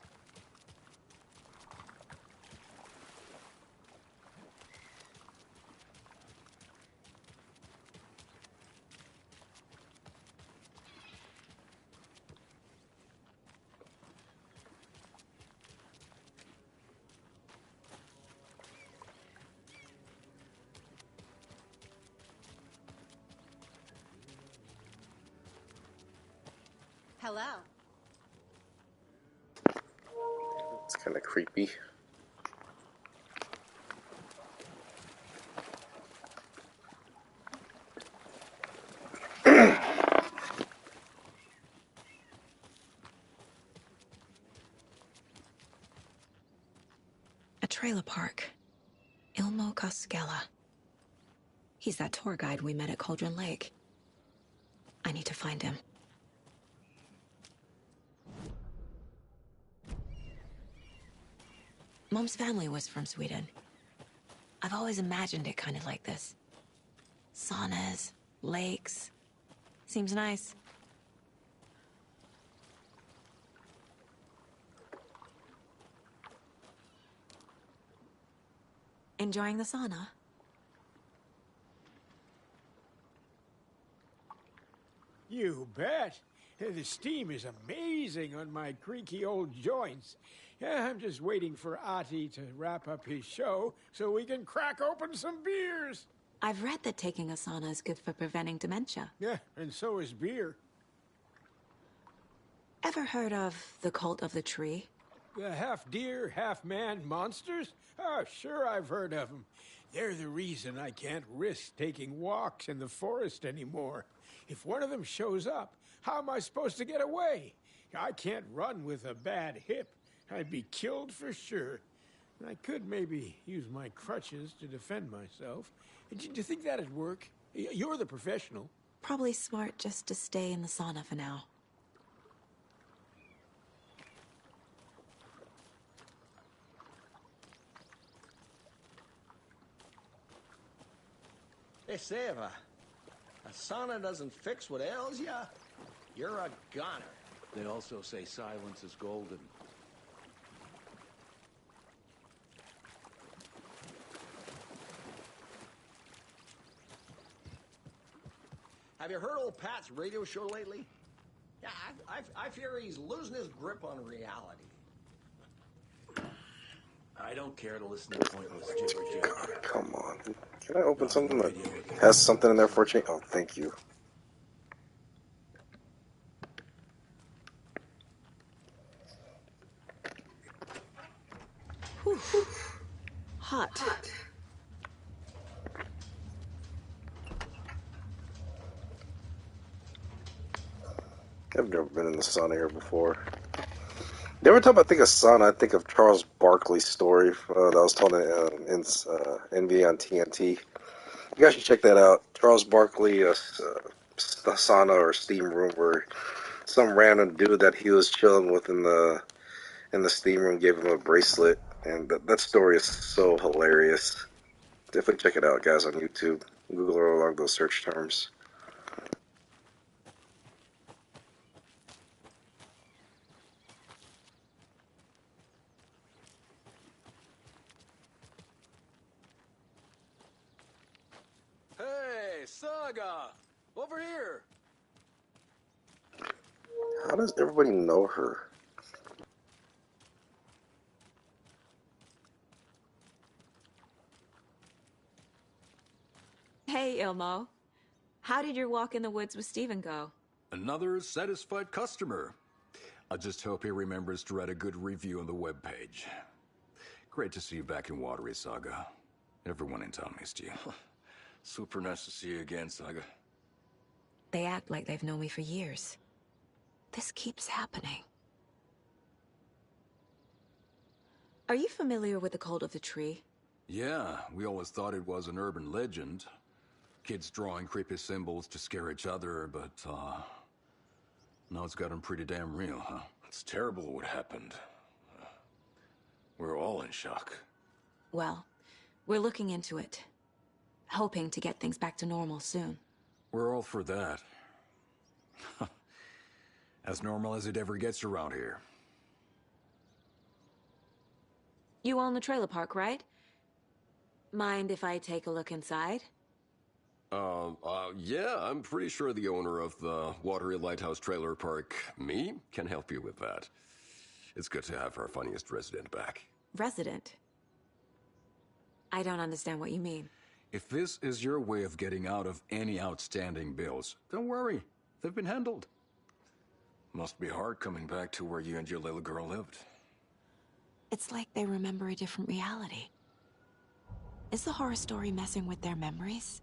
Hello. It's kind of creepy. A trailer park. Ilmo Cascella. He's that tour guide we met at Cauldron Lake. I need to find him. Mom's family was from Sweden. I've always imagined it kind of like this. Saunas, lakes. Seems nice. Enjoying the sauna? You bet. The steam is amazing on my creaky old joints. I'm just waiting for Ati to wrap up his show so we can crack open some beers. I've read that taking a sauna is good for preventing dementia. Yeah, and so is beer. Ever heard of the cult of the tree? The half deer, half man monsters? Oh, sure I've heard of them. They're the reason I can't risk taking walks in the forest anymore. If one of them shows up, how am I supposed to get away? I can't run with a bad hip. I'd be killed for sure. I could maybe use my crutches to defend myself. Do you think that'd work? You're the professional. Probably smart just to stay in the sauna for now. They say if a sauna doesn't fix what ails ya, you're a goner. They also say silence is golden. Have you heard old Pat's radio show lately? Yeah, I fear he's losing his grip on reality. I don't care to listen to pointless jibber jabber. Come on. Can I open something that has something in there for a change? Oh, thank you. Hot. I've never been in the sauna here before. Every time I think of sauna, I think of Charles Barkley's story that was told in NV on TNT. You guys should check that out. Charles Barkley, a sauna or steam room where some random dude that he was chilling with in the steam room gave him a bracelet, and that story is so hilarious. Definitely check it out, guys, on YouTube. Google it along those search terms. Hey, Saga! Over here! How does everybody know her? Hey, Ilmo. How did your walk in the woods with Steven go? Another satisfied customer. I just hope he remembers to write a good review on the webpage. Great to see you back in Watery, Saga. Everyone in town missed you. Super nice to see you again, Saga. They act like they've known me for years. This keeps happening. Are you familiar with the cult of the tree? Yeah, we always thought it was an urban legend. Kids drawing creepy symbols to scare each other, but, now it's gotten pretty damn real, huh? It's terrible what happened. We're all in shock. Well, we're looking into it. Hoping to get things back to normal soon. We're all for that. As normal as it ever gets around here. You own the trailer park, right? Mind if I take a look inside? Yeah, I'm pretty sure the owner of the Watery Lighthouse Trailer Park, me, can help you with that. It's good to have our funniest resident back. Resident? I don't understand what you mean. If this is your way of getting out of any outstanding bills, don't worry. They've been handled. Must be hard coming back to where you and your little girl lived. It's like they remember a different reality. Is the horror story messing with their memories?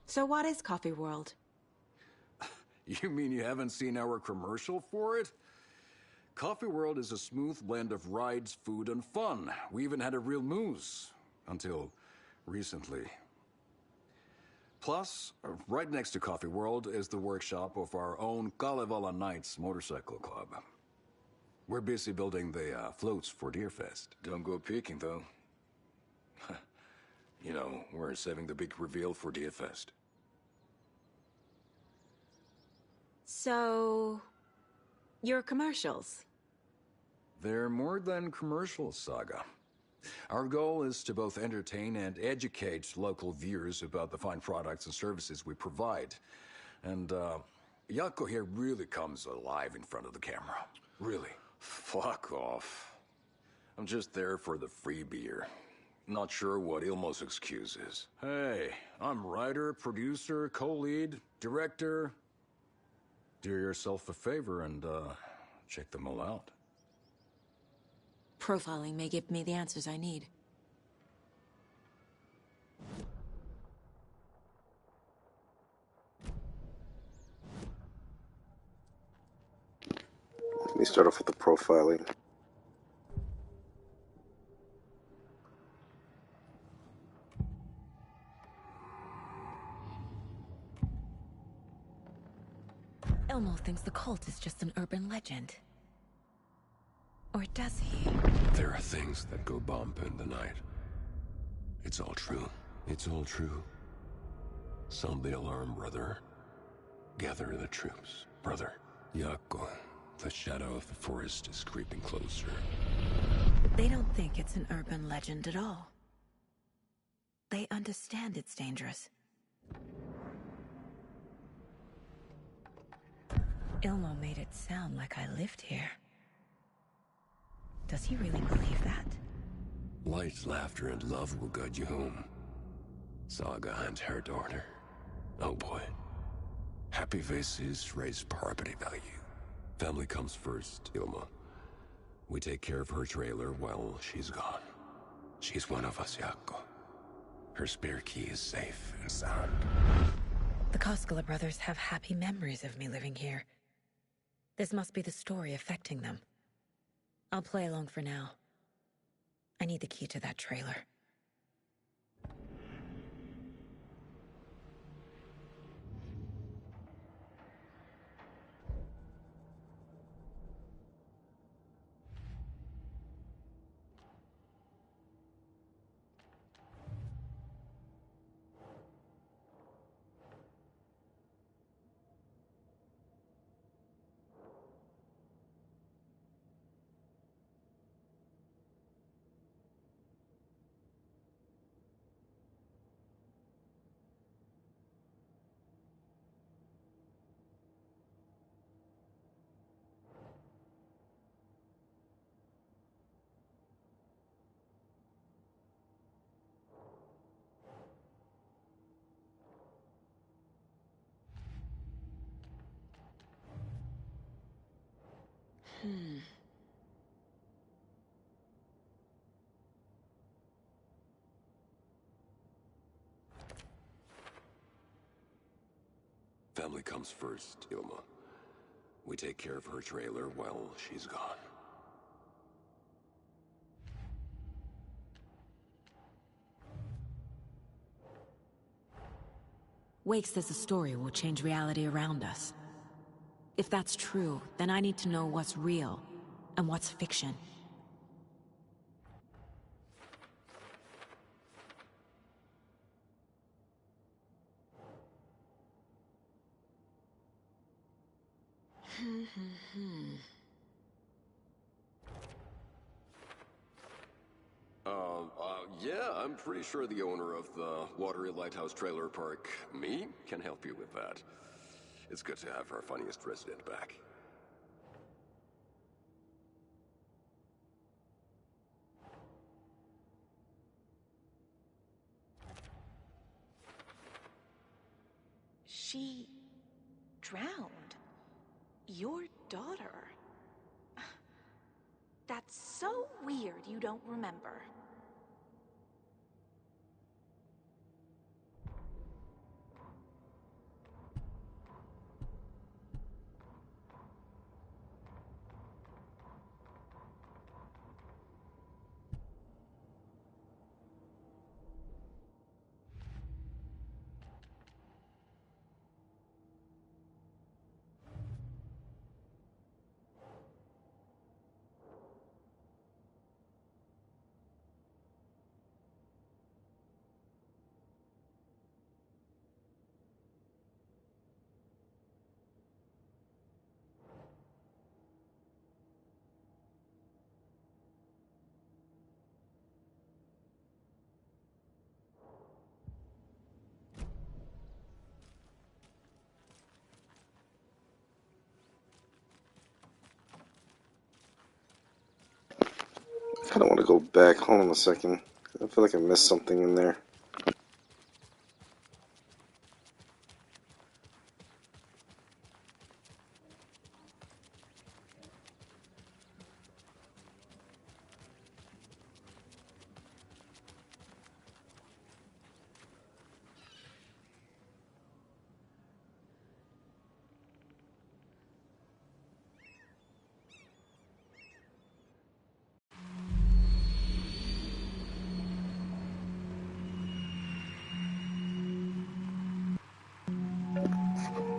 So what is Coffee World? You mean you haven't seen our commercial for it? Coffee World is a smooth blend of rides, food, and fun. We even had a real moose. Until recently. Plus, right next to Coffee World is the workshop of our own Kalevala Knights Motorcycle Club. We're busy building the floats for Deerfest. Don't go peeking, though. You know, we're saving the big reveal for Deerfest. So... your commercials? They're more than commercials, Saga. Our goal is to both entertain and educate local viewers about the fine products and services we provide. And, Yako here really comes alive in front of the camera. Really. Fuck off. I'm just there for the free beer. Not sure what Ilmo's excuse is. Hey, I'm writer, producer, co-lead, director. Do yourself a favor and, check them all out. Profiling may give me the answers I need. Let me start off with the profiling. Elmo thinks the cult is just an urban legend. Or does he? There are things that go bump in the night. It's all true. It's all true. Sound the alarm, brother. Gather the troops, brother. Yako, the shadow of the forest is creeping closer. They don't think it's an urban legend at all. They understand it's dangerous. Ilmo made it sound like I lived here. Does he really believe that? Light, laughter, and love will guide you home. Saga and her daughter. Oh boy. Happy faces raise property value. Family comes first, Ilma. We take care of her trailer while she's gone. She's one of us, Jaakko. Her spare key is safe and sound. The Koskela brothers have happy memories of me living here. This must be the story affecting them. I'll play along for now. I need the key to that trailer. Family comes first, Ilma. We take care of her trailer while she's gone. Wake says the story will change reality around us. If that's true, then I need to know what's real and what's fiction. Yeah, I'm pretty sure the owner of the Watery Lighthouse Trailer Park, me, can help you with that. It's good to have our funniest resident back. She drowned. Your daughter. That's so weird you don't remember. I kind of want to go back. Hold on a second. I feel like I missed something in there.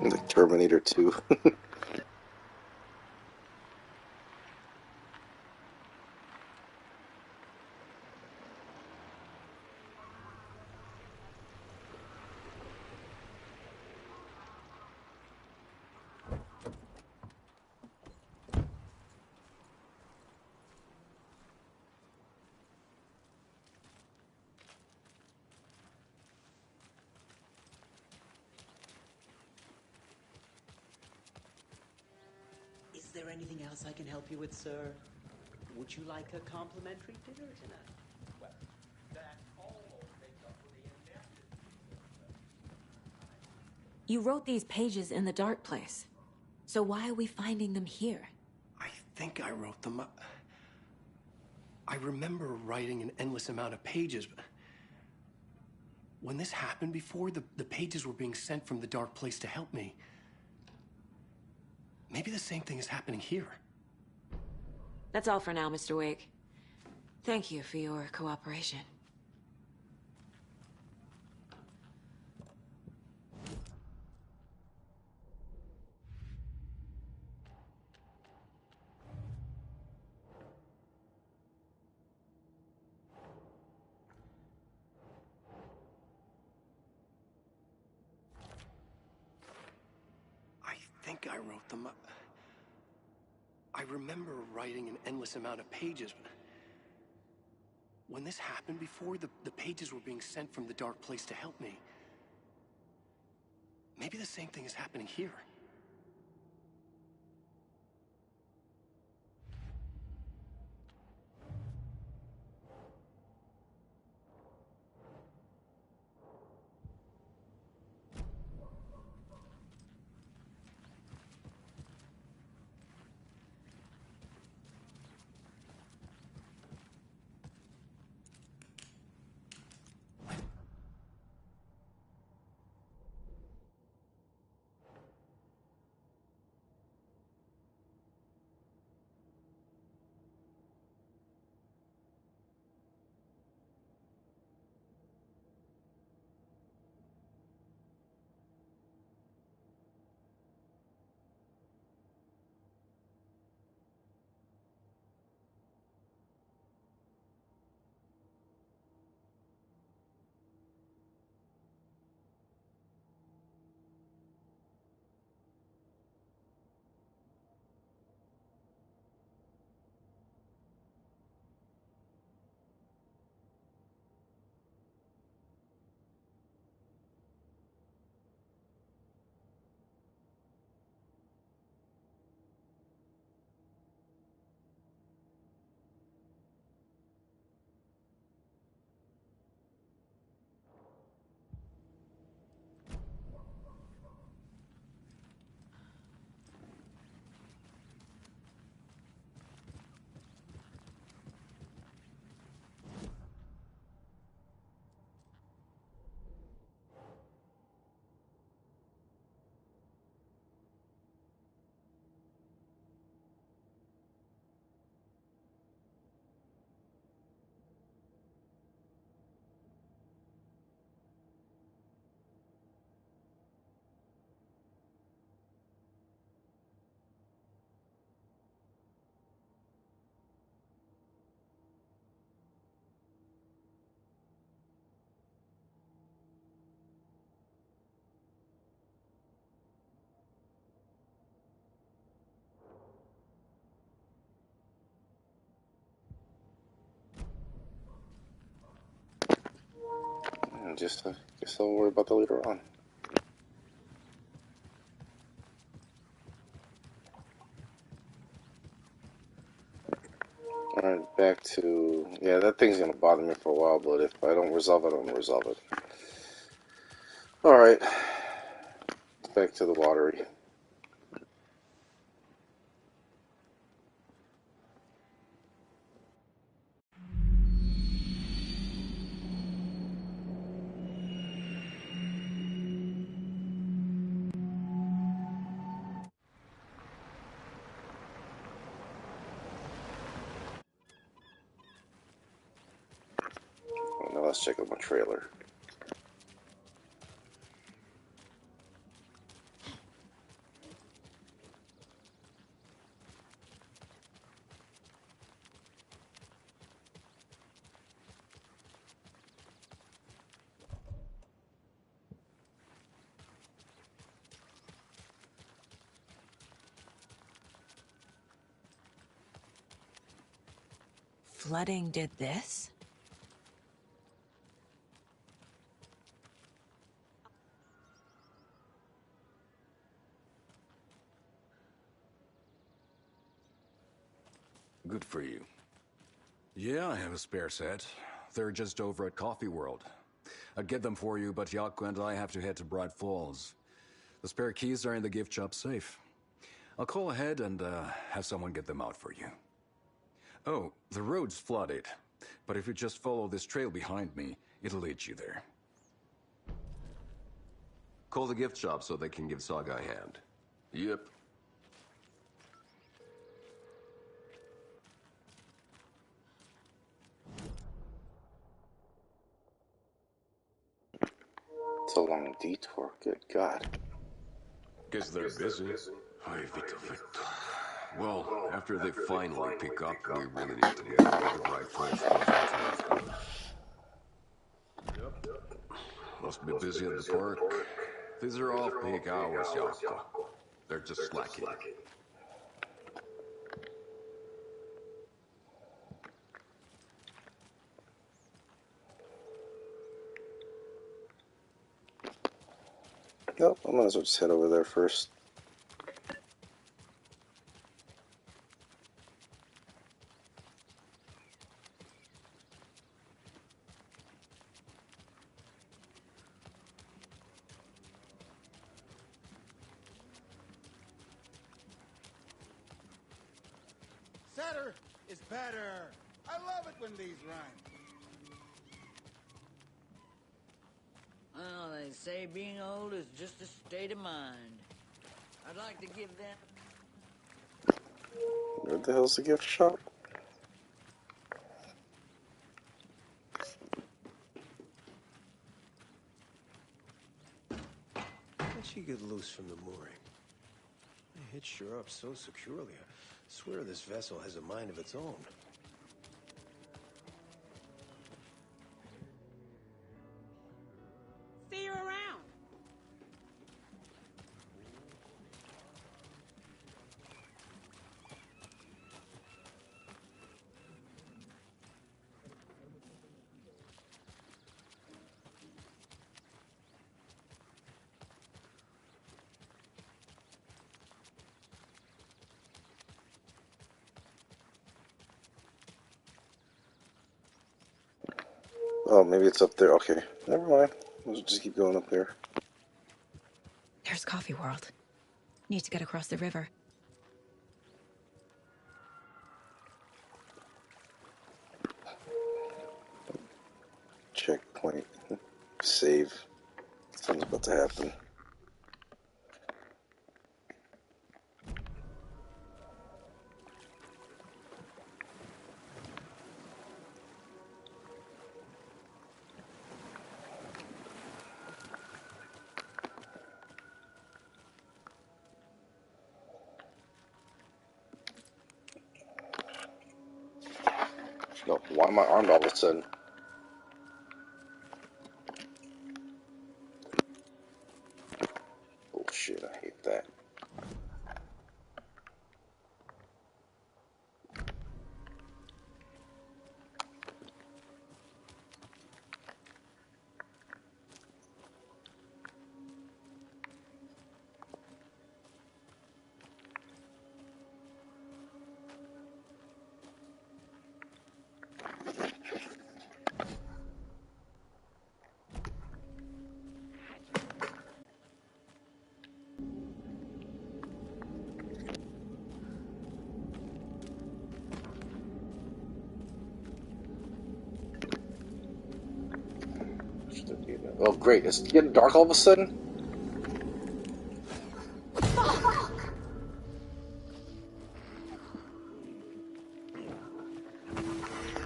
Like Terminator 2. Is there anything else I can help you with, sir? Would you like a complimentary dinner tonight? Well, that almost makes up for the You wrote these pages in the dark place. So why are we finding them here? I think I wrote them. I remember writing an endless amount of pages, but when this happened before, the pages were being sent from the dark place to help me. Maybe the same thing is happening here. That's all for now, Mr. Wake. Thank you for your cooperation. I think I wrote them. I remember writing an endless amount of pages, but when this happened before, the pages were being sent from the dark place to help me. Maybe the same thing is happening here. Just guess I'll worry about that later on. Alright, back to... Yeah, that thing's gonna bother me for a while, but if I don't resolve it, I'm gonna resolve it. Alright. Back to the Watery. Well, now let's check out my trailer. Flooding did this? Good for you. Yeah, I have a spare set. They're just over at Coffee World. I'd get them for you, but Yaku and I have to head to Bright Falls. The spare keys are in the gift shop safe. I'll call ahead and have someone get them out for you. Oh, the road's flooded, but if you just follow this trail behind me, it'll lead you there. Call the gift shop so they can give Saga a hand. Yep. It's a long detour, good God. Guess they're busy. Ay, Vito, Vito. Well, after they finally pick up, we really need to get the Bright Falls closer. Yep. Must be busy at the park. These are off-peak hours, Jaakko. They're just slacking. Nope, I might as well just head over there first. Sadder is better. I love it when these rhyme. Well, they say being old is just a state of mind. I'd like to give them... Where the hell's the gift shop? How'd she get loose from the mooring? They hitched her up so securely. I swear this vessel has a mind of its own. See you around. Oh, maybe it's up there. Okay, never mind. We'll just keep going up there. There's Coffee World. Need to get across the river. Checkpoint. Save. Something's about to happen. No, why am I armed all of a sudden? Bullshit, I hate that. Oh, great. It's getting dark all of a sudden?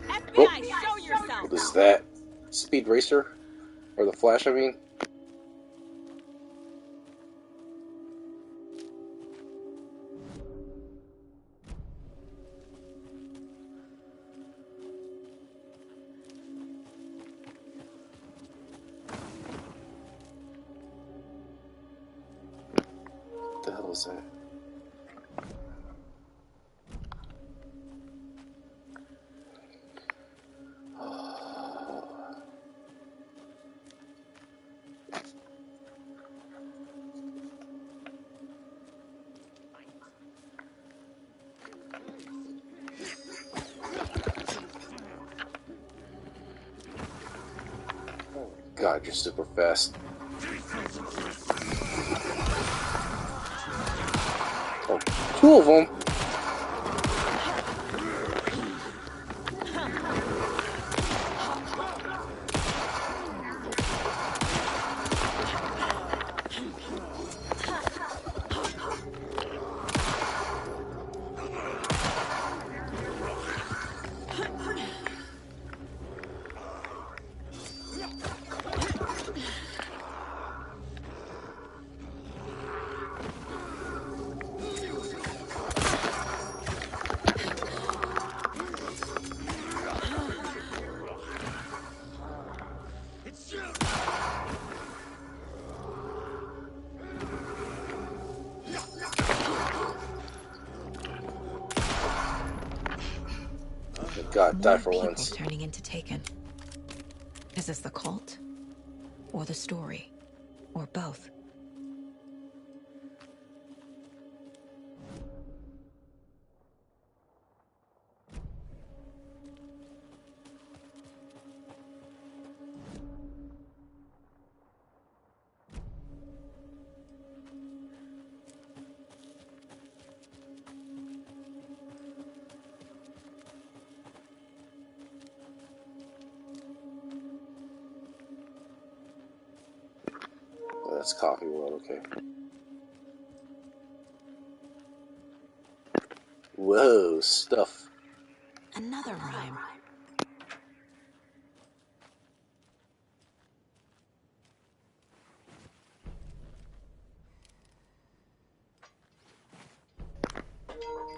FBI, show yourself! What is that? Speed Racer? Or the Flash, I mean? What the hell is that? God, you're super fast. two of them. God, die for More once. people turning into Taken. Is this the cult? Or the story? Or both? Oh, that's Coffee World, okay. Whoa, stuff. Another rhyme.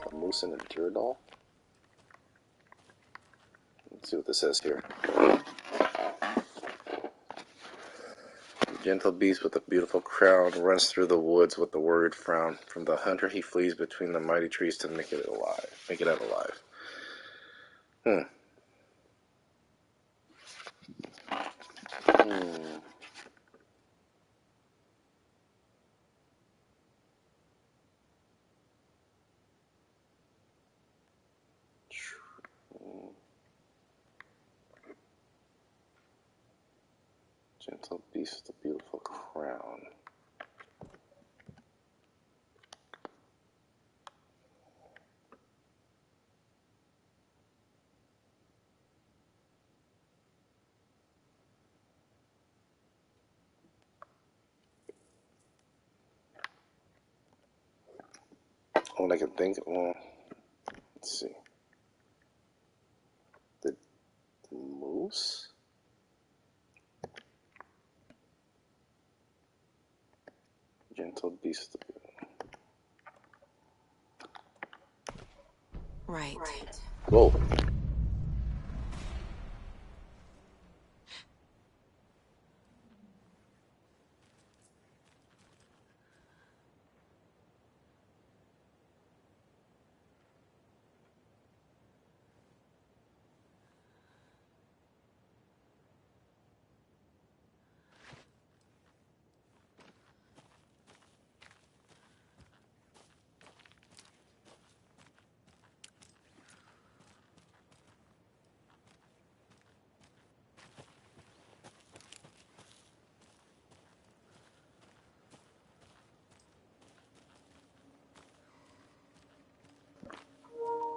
A moose and a deer doll? Let's see what this says here. A gentle beast with a beautiful crown runs through the woods with a worried frown. From the hunter he flees between the mighty trees to make it alive. Make it out alive. Gentle beast with a beautiful crown. All I can think, well, let's see. The moose? Gentle beast. Right. Whoa.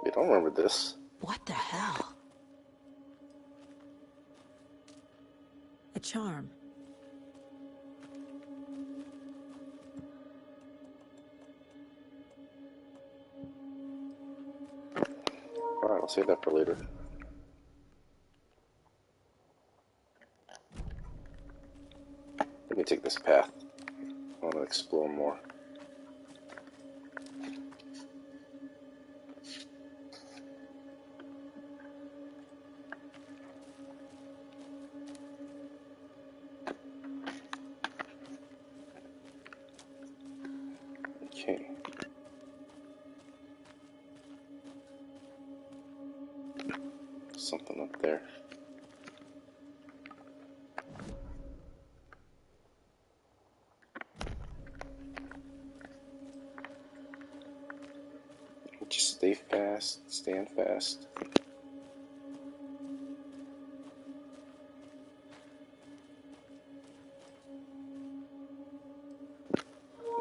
I don't remember this. What the hell? A charm. Alright, I'll save that for later. Let me take this path. I want to explore more. Okay. Something up there. Just stay fast, stand fast.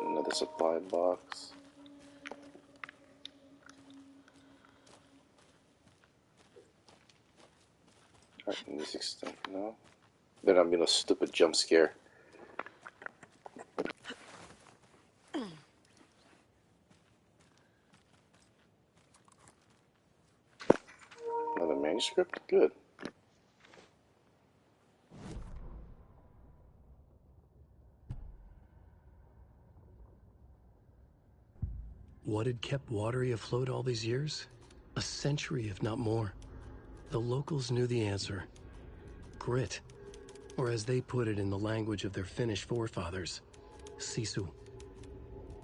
Another supply box. Music stuff, no. Better not be no stupid jump scare. Another manuscript? Good. What had kept Watery afloat all these years? A century, if not more. The locals knew the answer. Grit. Or as they put it in the language of their Finnish forefathers, sisu.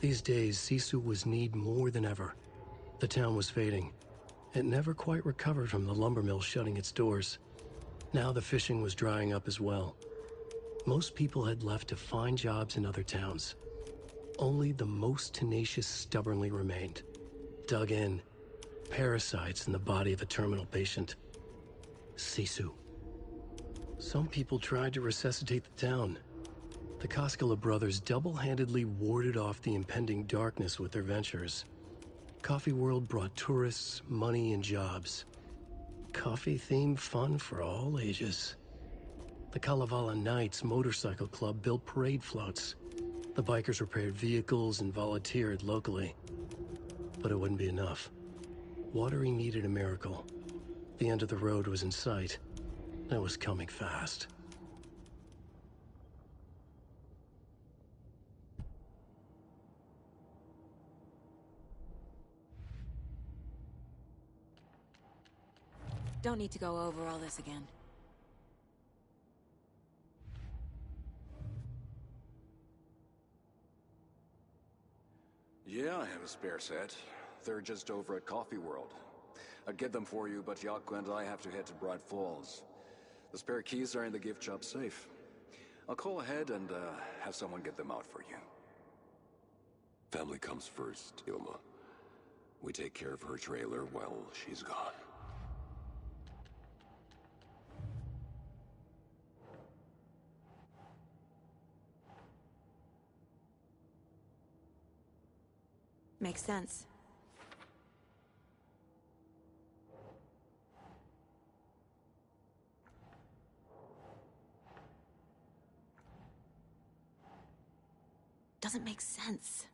These days, sisu was needed more than ever. The town was fading. It never quite recovered from the lumber mill shutting its doors. Now the fishing was drying up as well. Most people had left to find jobs in other towns. Only the most tenacious stubbornly remained. Dug in. Parasites in the body of a terminal patient. Sisu. Some people tried to resuscitate the town. The Koskela brothers double-handedly warded off the impending darkness with their ventures. Coffee World brought tourists, money, and jobs. Coffee-themed fun for all ages. The Kalevala Knights Motorcycle Club built parade floats. The bikers repaired vehicles and volunteered locally. But it wouldn't be enough. Watery needed a miracle. The end of the road was in sight. It was coming fast. Don't need to go over all this again. Yeah, I have a spare set. They're just over at Coffee World. I'd get them for you, but Yaku and I have to head to Bright Falls. The spare keys are in the gift shop safe. I'll call ahead and have someone get them out for you. Family comes first, Ilma. We take care of her trailer while she's gone. Makes sense. Doesn't make sense.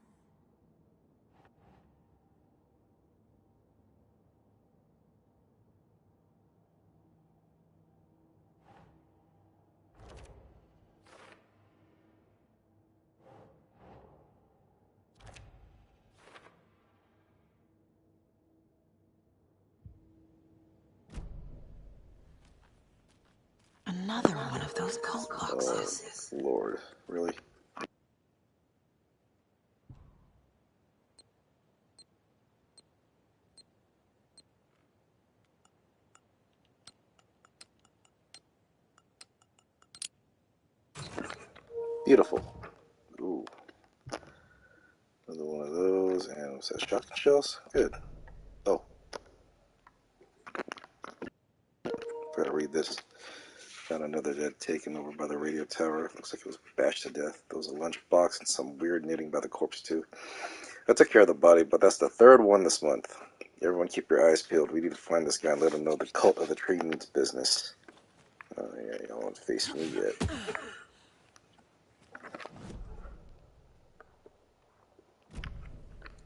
Another one of those cult boxes. Oh, Lord, really? Beautiful. Ooh. Another one of those, and what's that? Shotgun shells? Good. Oh. Gotta read this. Found another dead taken over by the radio tower. Looks like it was bashed to death. There was a lunchbox and some weird knitting by the corpse, too. I took care of the body, but that's the third one this month. Everyone keep your eyes peeled. We need to find this guy and let him know the cult of the tree means business. Oh, yeah, y'all won't face me yet.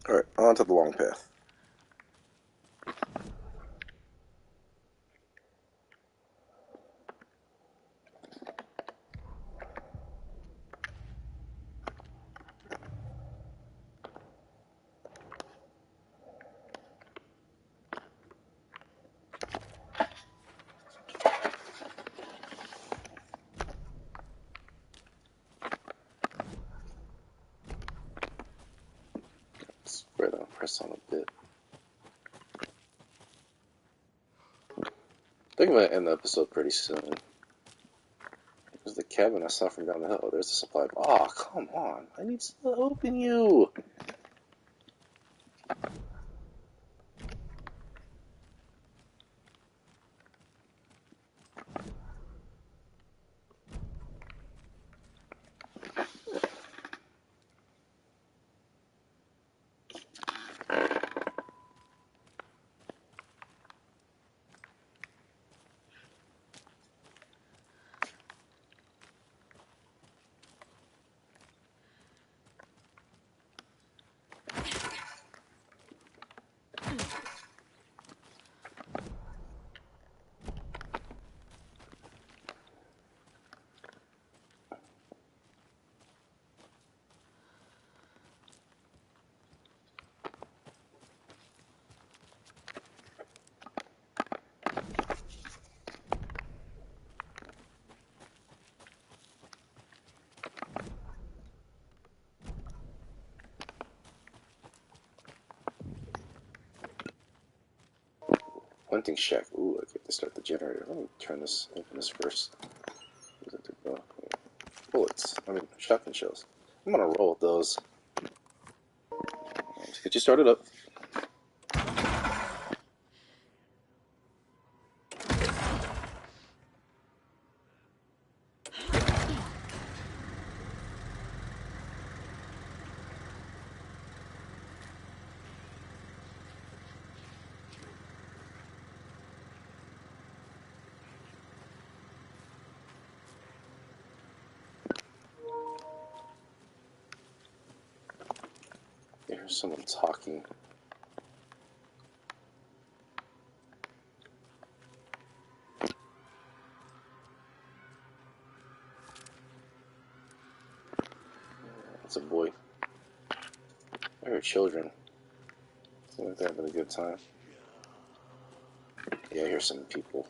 Alright, on to the long path. Spread out, press on a bit. I think I'm going to end the episode pretty soon. There's the cabin I saw from down the hill. Oh, there's the supply. Oh, come on. I need to open you. Hunting shack. Ooh, I get to start the generator. Let me turn this, open this first. Bullets. I mean, shotgun shells. I'm gonna roll with those. Let's get you started up. There's someone talking. That's a boy. I heard children. Seems like they're having a good time. Yeah, I hear some people.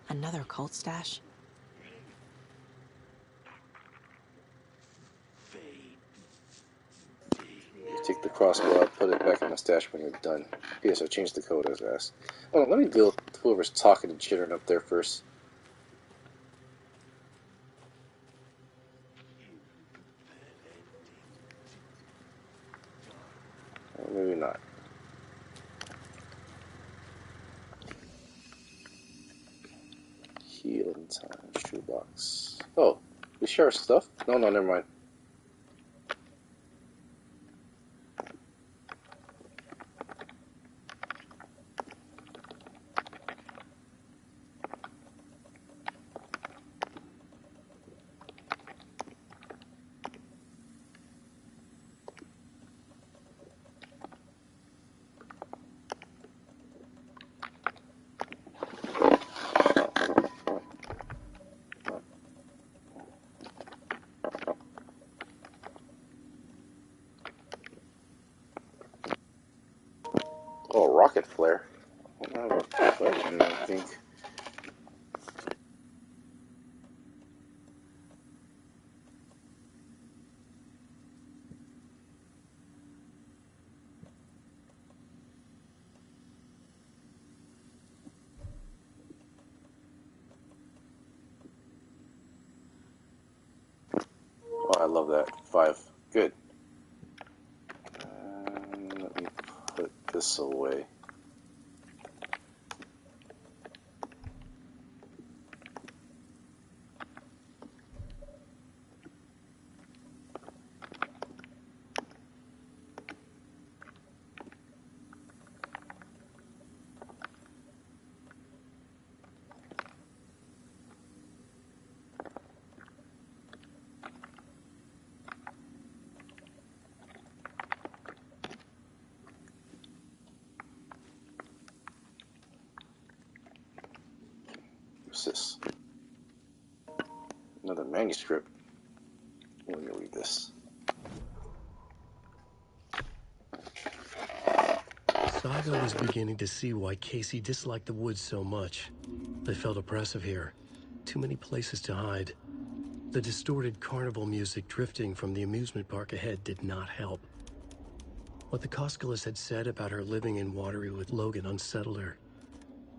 Another cult stash? You take the crossbow out, put it back in the stash when you're done. Yeah, so change the code as asked. Hold on, let me deal with whoever's talking and chittering up there first. Or maybe not. Healing time, shoebox. Oh, we share our stuff? No, never mind. Oh, rocket flare. I don't have a flare gun, I think. Oh, I love that. 5. Good. Let me put this away. What's this? Another manuscript. Let me read this. Saga was beginning to see why Casey disliked the woods so much. They felt oppressive here. Too many places to hide. The distorted carnival music drifting from the amusement park ahead did not help. What the Koskulas had said about her living in Watery with Logan unsettled her.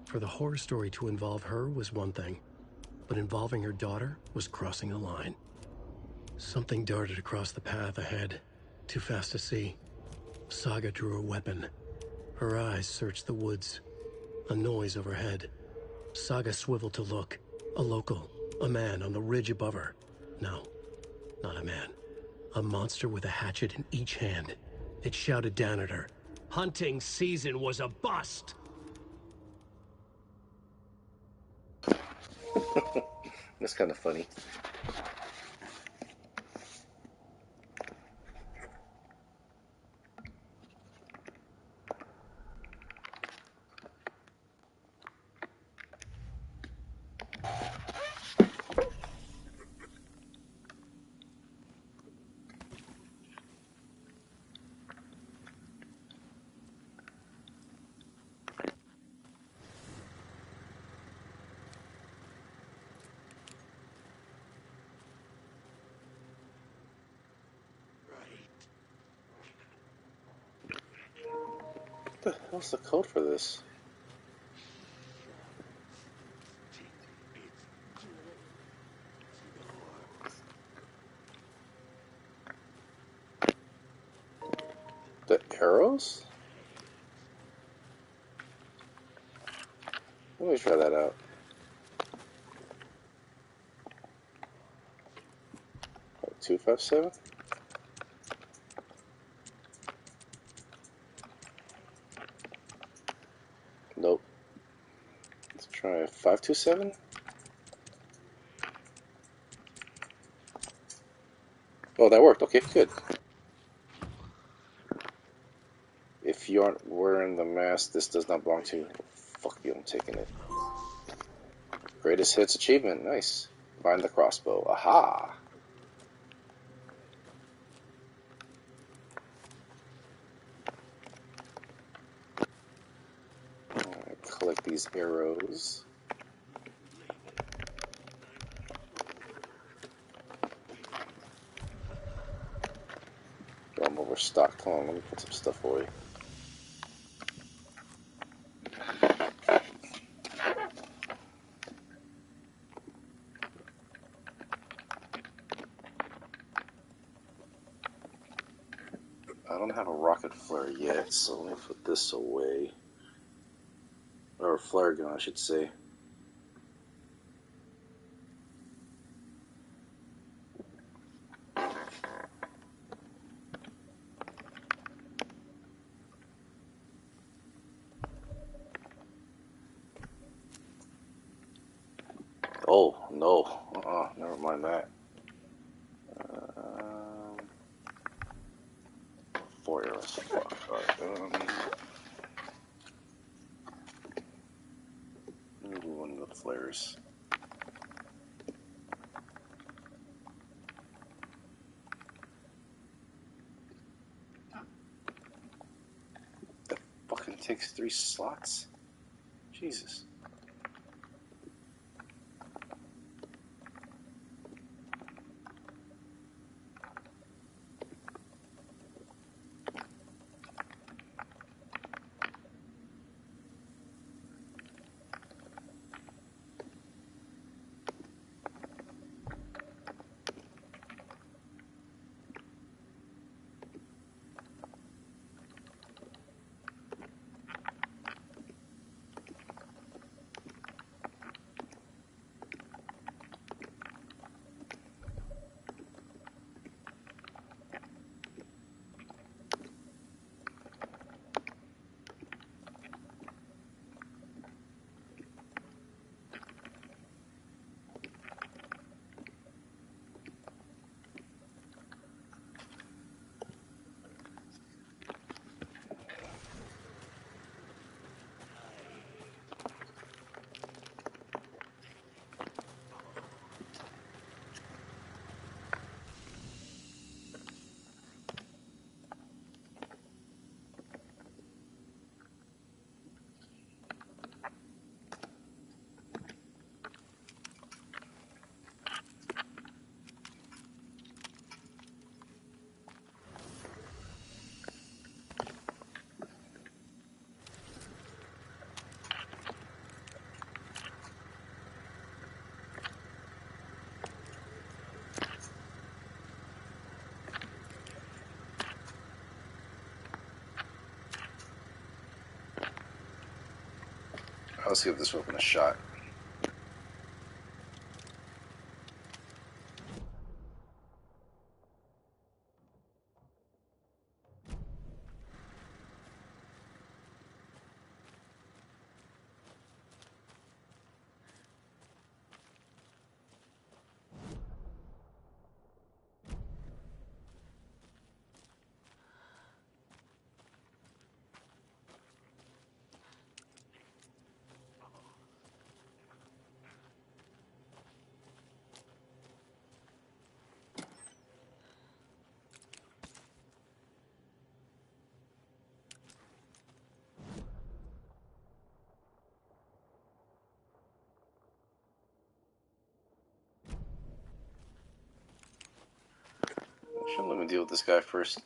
For the horror story to involve her was one thing, but involving her daughter was crossing the line. Something darted across the path ahead, too fast to see. Saga drew a weapon. Her eyes searched the woods. A noise overhead. Saga swiveled to look. A local. A man on the ridge above her. No, not a man. A monster with a hatchet in each hand. It shouted down at her. Hunting season was a bust! That's kind of funny. What the hell's the code for this? The arrows? Let me try that out. Oh, 257? Nope. Let's try 527. Oh, that worked. Okay, good. If you aren't wearing the mask, this does not belong to you. Oh, fuck you, I'm taking it. Greatest hits achievement. Nice. Find the crossbow. Aha! Alright, collect these arrows. I'm overstocked. Hold on, let me put some stuff away. I don't have a rocket flare yet, so let me put this away. Or a flare gun, I should say. Oh, no. Never mind that. 4 arrows. Fuck. Alright, let me do one of the flares. That fucking takes 3 slots? Jesus. Let's give this weapon a shot. Let me deal with this guy first.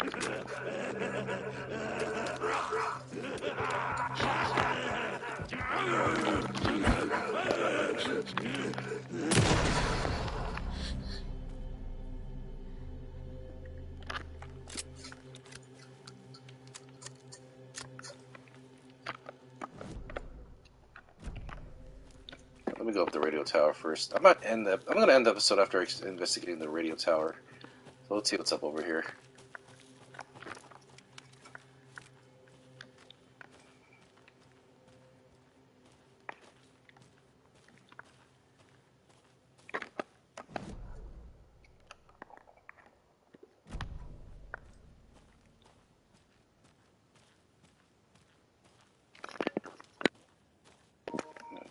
Let me go up the radio tower first. I'm gonna end the episode after investigating the radio tower. So let's see what's up over here.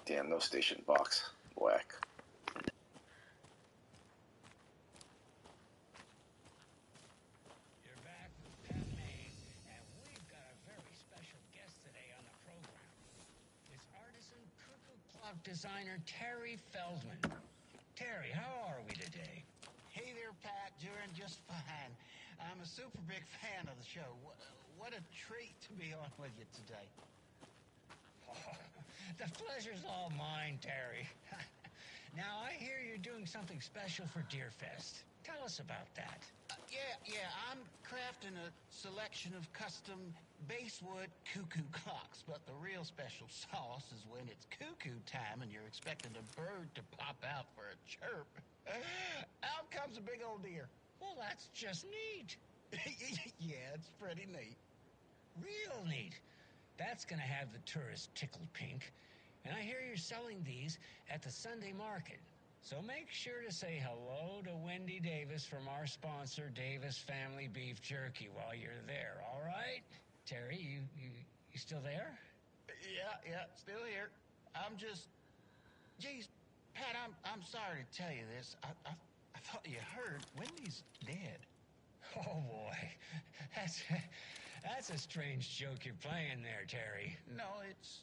Damn, no station box. Whack. You're back with Pat Maine, and we've got a very special guest today on the program. It's artisan cuckoo clock designer Terry Feldman. Terry, how are we today? Hey there, Pat. Doing just fine. I'm a super big fan of the show. What a treat to be on with you today. Oh, the pleasure's all mine, Terry. Now, I hear you're doing something special for Deerfest. Tell us about that. Yeah, I'm crafting a selection of custom basswood cuckoo clocks, but the real special sauce is when it's cuckoo time and you're expecting a bird to pop out for a chirp. Out comes a big old deer. Well, that's just neat. Yeah, it's pretty neat. Real neat. That's gonna have the tourists tickled pink. And I hear you're selling these at the Sunday market. So make sure to say hello to Wendy Davis from our sponsor, Davis Family Beef Jerky, while you're there, all right? Terry, you still there? Yeah, still here. I'm just... Geez, Pat, I'm sorry to tell you this. I thought you heard Wendy's dead. Oh, boy. That's a strange joke you're playing there, Terry. No, it's...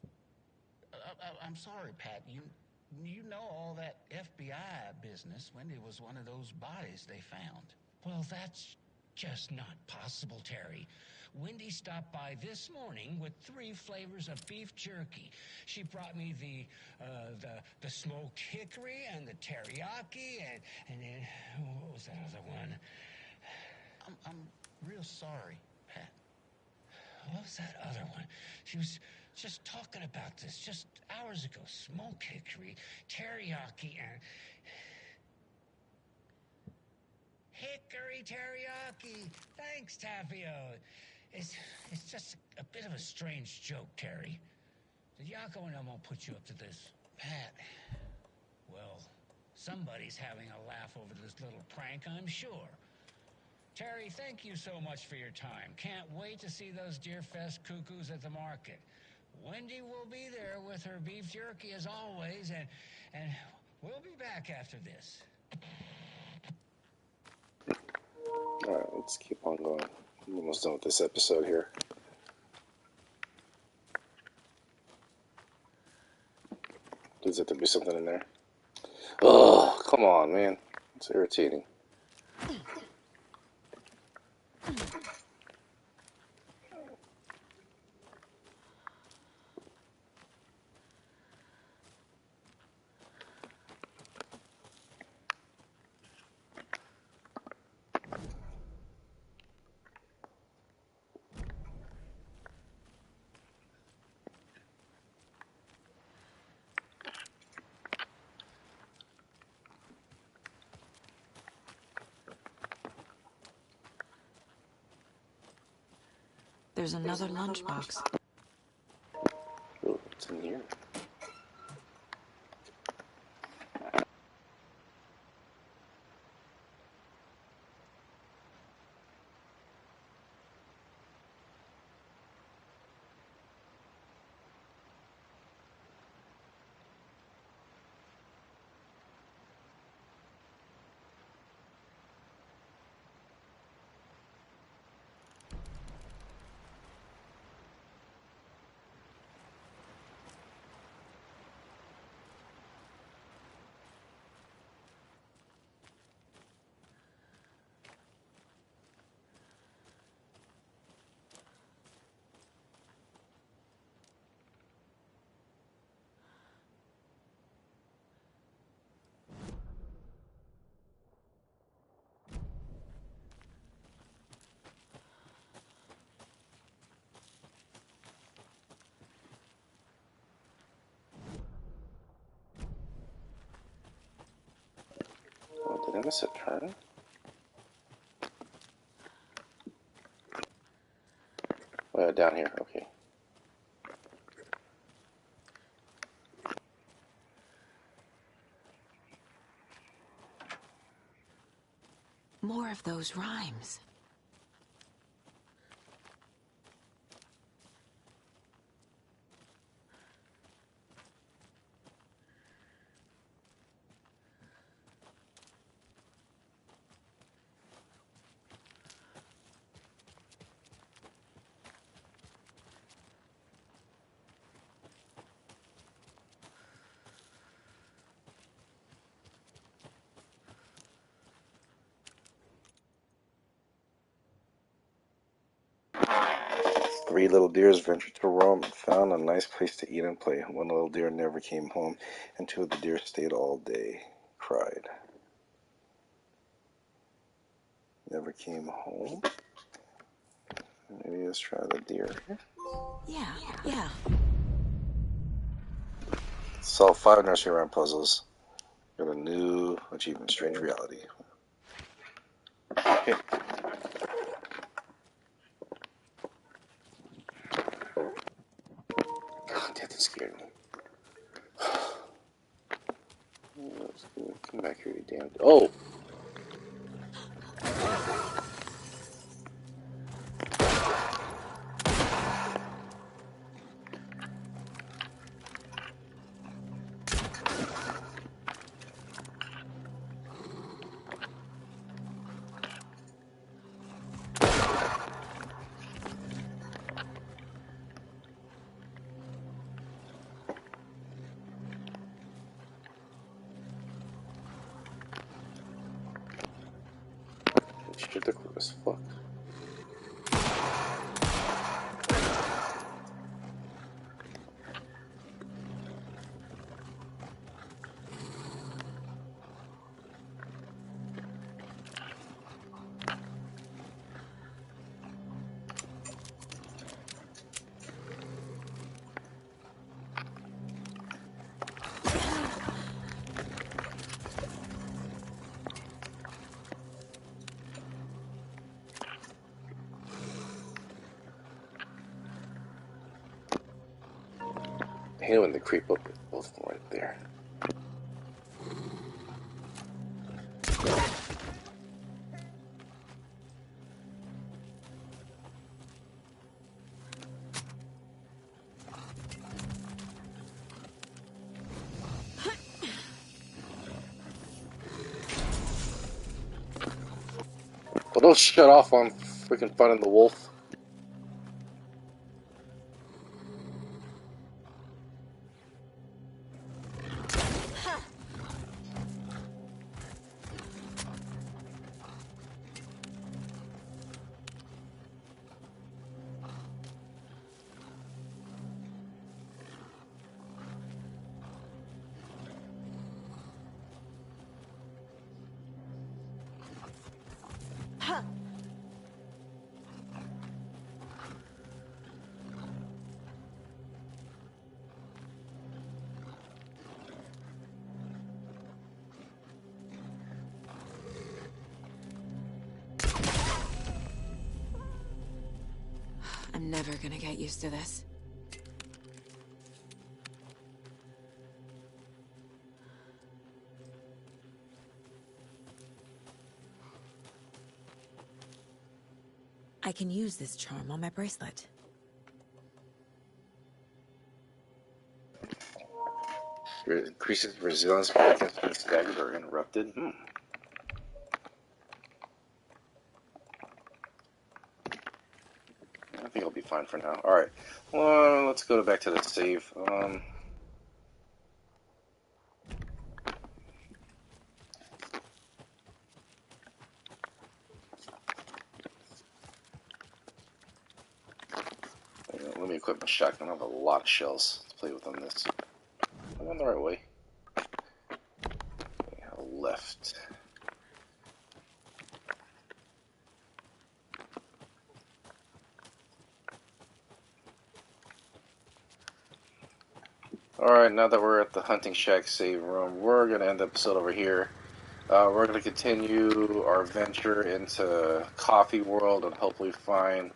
I'm sorry, Pat. You know all that FBI business. Wendy was one of those bodies they found. Well, that's just not possible, Terry. Wendy stopped by this morning with 3 flavors of beef jerky. She brought me the smoked hickory and the teriyaki and then what was that other one? I'm real sorry, Pat. What was that other one? She was just talking about this just hours ago. Smoked hickory, teriyaki, and... Hickory teriyaki! Thanks, Tapio. It's just a bit of a strange joke, Terry. Did Yako and Elmo put you up to this? Pat. Well, somebody's having a laugh over this little prank, I'm sure. Terry, thank you so much for your time. Can't wait to see those Deerfest cuckoos at the market. Wendy will be there with her beef jerky as always, and we'll be back after this. Alright, let's keep on going. I'm almost done with this episode here. Please have to be something in there. Oh, come on, man. It's irritating. There's another lunchbox. Oh, what's in here? I miss a turn? Down here, okay. More of those rhymes. Three little deers ventured to roam and found a nice place to eat and play. One little deer never came home, and two of the deer stayed all day. Cried. Never came home? Maybe let's try the deer here. Yeah. Solve 5 nursery rhyme puzzles. Got a new achievement, Strange Reality. Okay. God, that scared me. Come back here, you damn. Oh! Shit, they're quick as fuck. I hate when they creep up with both of them right there. Well, don't shut off on freaking finding the wolf. I'm never gonna get used to this. I can use this charm on my bracelet. It increases resilience against being staggered or interrupted. I think I'll be fine for now. Alright. Well, let's go back to the save. Let me equip my shotgun. I have a lot of shells to play with on this. I'm on the right way. Okay, left. Alright, now that we're at the hunting shack save room, we're going to end the episode over here. We're going to continue our venture into Coffee World and hopefully find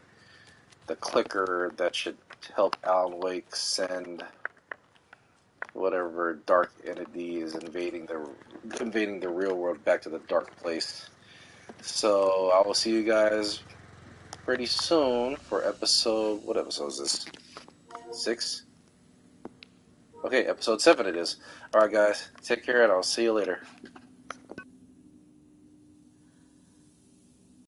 the clicker that should help Alan Wake send whatever dark entity is invading the real world back to the dark place. So I will see you guys pretty soon for episode... What episode is this? 6? Okay, episode 7 it is. Alright guys, take care and I'll see you later.